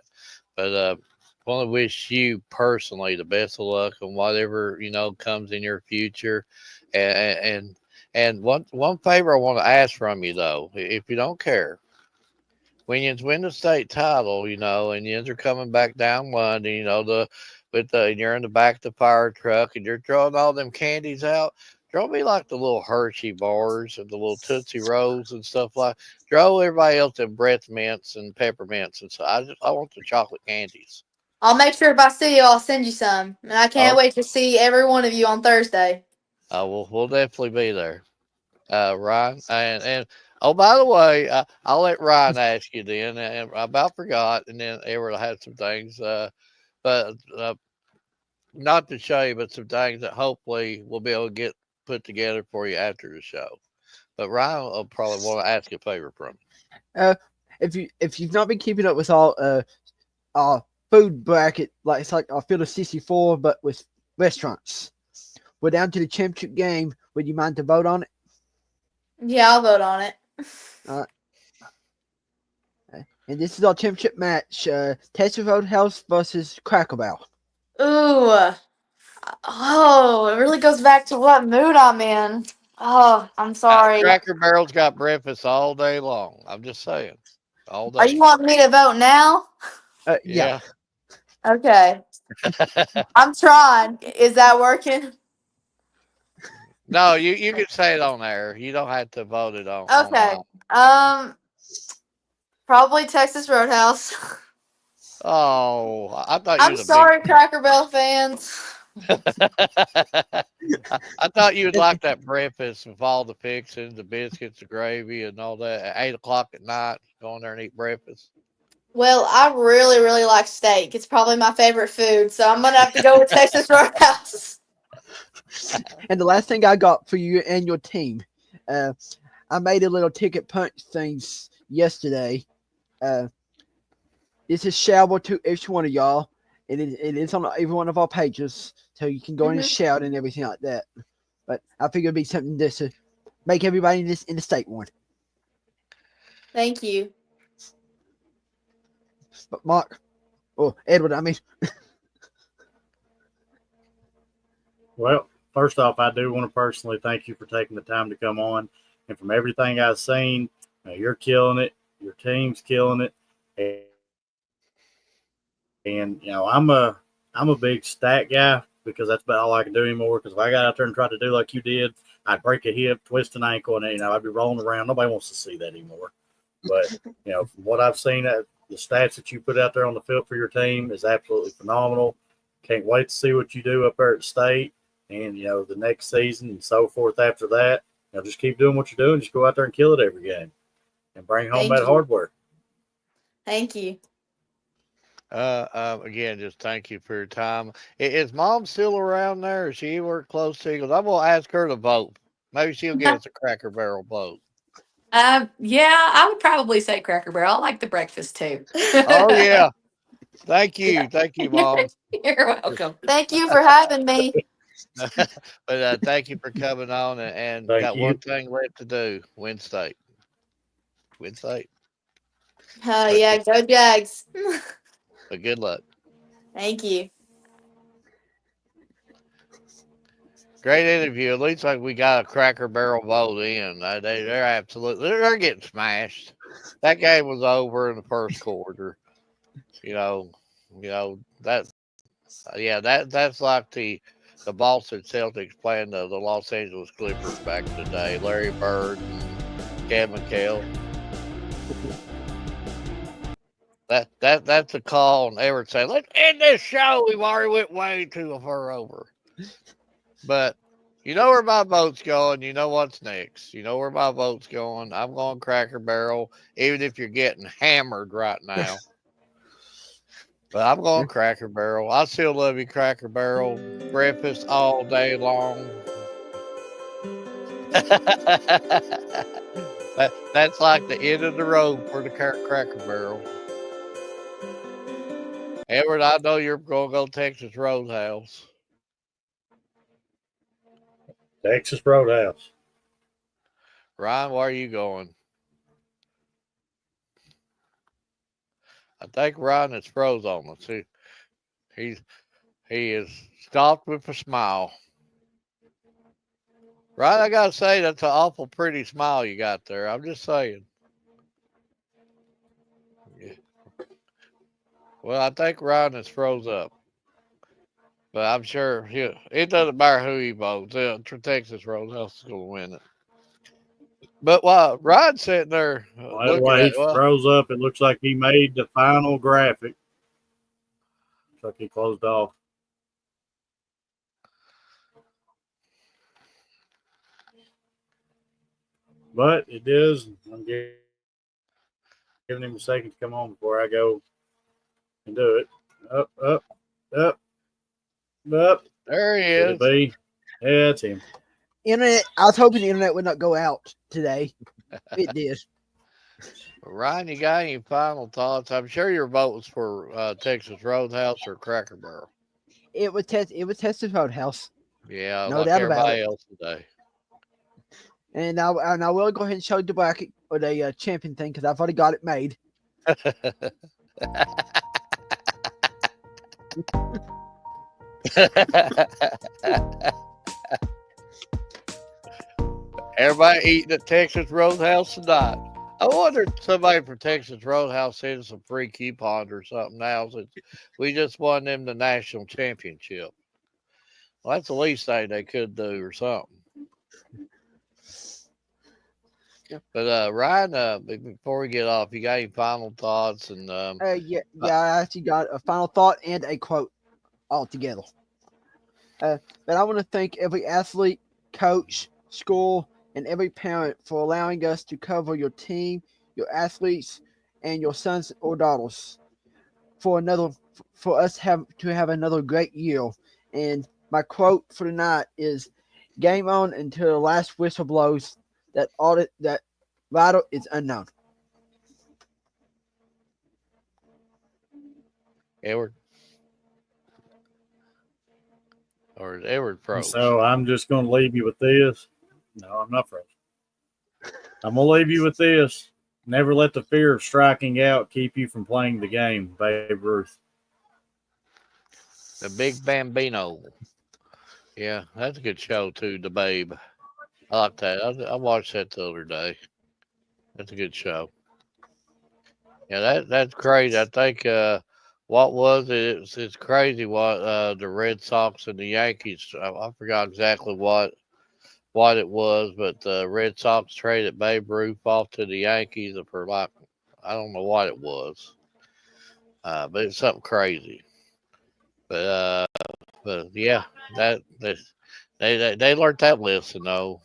But want to wish you personally the best of luck on whatever comes in your future, and one favor I want to ask from you though, if you don't care, when you win the state title, and you are coming back down London, and you're in the back of the fire truck and you're throwing all them candies out. Throw me like the little Hershey bars and the little Tootsie Rolls and stuff like. Throw everybody else them breath mints and peppermints and so. I want the chocolate candies. I'll make sure if I see you, I'll send you some. And I can't Oh, wait to see every one of you on Thursday. we'll definitely be there, Ryan. And oh, by the way, I'll let Ryan ask you then. And I about forgot, and then Edward had some things, but not to show you, but some things that hopefully we'll be able to get put together for you after the show. But Ryan will probably want to ask a favor from you. If you've not been keeping up with all food bracket, like it's like a field of 64, but with restaurants. We're down to the championship game. Would you mind to vote on it? Yeah, I'll vote on it. And this is our championship match: Texas Roadhouse versus Cracker Barrel. Ooh. Oh, it really goes back to what mood I'm in. Oh, I'm sorry. Cracker Barrel's got breakfast all day long. I'm just saying, all Are you day. wanting me to vote now? Yeah. Yeah. Okay. I'm trying. Is that working? No, you can say it on there. You don't have to vote it on Okay. online. Probably Texas Roadhouse. Oh, I thought you I'm was a big. sorry, Cracker Barrel fans. I thought you would like that breakfast with all the fixings, the biscuits, the gravy, and all that at 8 o'clock at night. Go in there and eat breakfast. Well, I really, really like steak. It's probably my favorite food, so I'm gonna have to go with Texas Roadhouse. And the last thing I got for you and your team, I made a little ticket punch things yesterday. This is shoutable to each one of y'all. It is on every one of our pages, so you can go in and shout and everything like that. But I figured it'd be something just to make everybody in the state one. Thank you. But Mark, Edward, I mean, Well, first off, I do want to personally thank you for taking the time to come on. And from everything I've seen, you're killing it. Your team's killing it. And I'm a big stat guy because that's about all I can do anymore. Because if I got out there and tried to do like you did, I'd break a hip, twist an ankle, and I'd be rolling around. Nobody wants to see that anymore. But from what I've seen, the stats that you put out there on the field for your team is absolutely phenomenal. Can't wait to see what you do up there at state, and the next season and so forth after that. Just keep doing what you're doing. Just go out there and kill it every game, and bring home Thank that you. hardware. Thank you. Again, just thank you for your time. Is Mom still around there? Is she work close to you? 'Cause I'm gonna ask her to vote. Maybe she'll give us a Cracker Barrel vote. Yeah, I would probably say Cracker Barrel. I like the breakfast too. Oh yeah. Thank you, Mom. You're welcome. Thank you for having me. But thank you for coming on, and Thank got you. one thing left to do: win state. Win state. Yeah, go Jags. But good luck. Thank you. Great interview. At least like we got a Cracker Barrel vote in. They're absolutely they're getting smashed. That game was over in the first quarter. You know, that that's like the Boston Celtics playing the Los Angeles Clippers back in the day. Larry Bird and Kevin McHale. That's a call, and Everett say, "Let's end this show. We've already went way too far over." But you know where my vote's going. You know what's next. You know where my vote's going. I'm going Cracker Barrel, even if you're getting hammered right now. But I'm going Cracker Barrel. I still love you, Cracker Barrel. Breakfast all day long. That's like the end of the road for the Cracker Barrel. Edward, I know you're going to go Texas Roadhouse. Texas Roadhouse. Ryan, where are you going? I think Ryan is froze on us. He is stopped with a smile. Ryan, I gotta say that's an awful pretty smile you got there. I'm just saying. Yeah. Well, I think Ryan is froze up, but I'm sure it doesn't matter who he votes. Texas Roadhouse is gonna win it. But while Ryan's sitting there Well, looking way at he it, froze up. It looks like he made the final graphic. Looks like he closed off. But it is. I'm giving him a second to come on before I go and do it. Up, up, up, up. there he Could is. it be? Yeah, it's him. internet. I was hoping the internet would not go out today. It did. Ryan, you got any final thoughts? I'm sure your vote was for Texas Roadhouse or Cracker Barrel. It was Texas Roadhouse, Yeah, no like doubt about everybody it. else today. And I will go ahead and show the bracket or the champion thing because I've already got it made. Everybody eating at Texas Roadhouse tonight. I wonder if somebody from Texas Roadhouse sends some free coupons or something now since we just won them the national championship. Well, that's the least thing they could do or something. Yeah. But Ryan, before we get off, you got any final thoughts? And I actually got a final thought and a quote all together. But I want to thank every athlete, coach, school, and every parent for allowing us to cover your team, your athletes, and your sons or daughters for us to have another great year. And my quote for tonight is, "Game on until the last whistle blows. That battle is unknown." Edward, or is Edward And froze? so I'm just going to leave you with this. No, I'm not frozen. I'm going to leave you with this. Never let the fear of striking out keep you from playing the game, Babe Ruth. The Big Bambino. Yeah, that's a good show too. The Babe. I like that. I watched that the other day. That's a good show. Yeah, that's crazy. I think what was it? It's crazy what the Red Sox and the Yankees. I forgot exactly what it was, but the Red Sox traded Babe Ruth off to the Yankees for like I don't know what it was, but it's something crazy. But yeah, that they learned that lesson though.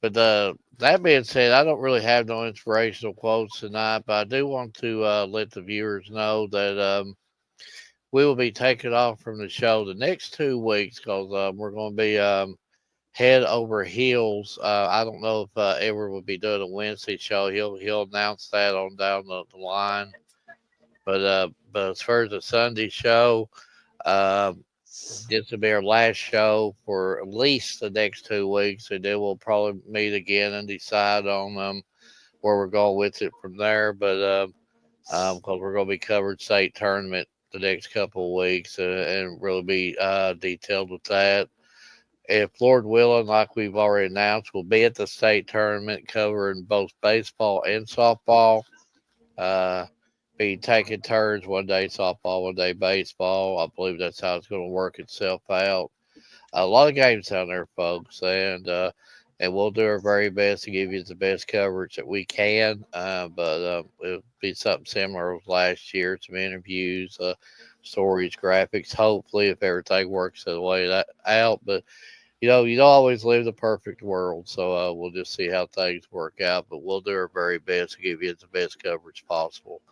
But that being said, I don't really have no inspirational quotes tonight, but I do want to let the viewers know that we will be taking off from the show the next 2 weeks because we're going to be head over heels. I don't know if Edward will be doing a Wednesday show. He'll announce that on down the line. But as far as the Sunday show, this will be our last show for at least the next 2 weeks, and then we'll probably meet again and decide on where we're going with it from there. But because we're going to be covering state tournament the next couple of weeks and really be detailed with that. If Lord willing, like we've already announced, we'll be at the state tournament covering both baseball and softball. Be taking turns, one day softball, one day baseball. I believe that's how it's going to work itself out. A lot of games down there, folks, and we'll do our very best to give you the best coverage that we can. But it'll be something similar with last year. Some interviews, stories, graphics. Hopefully, if everything works the way that out, but you don't always live the perfect world, so we'll just see how things work out. But we'll do our very best to give you the best coverage possible.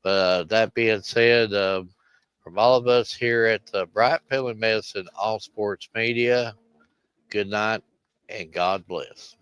But that being said, from all of us here at the Bryant Family Medicine All Sports Media, good night and God bless.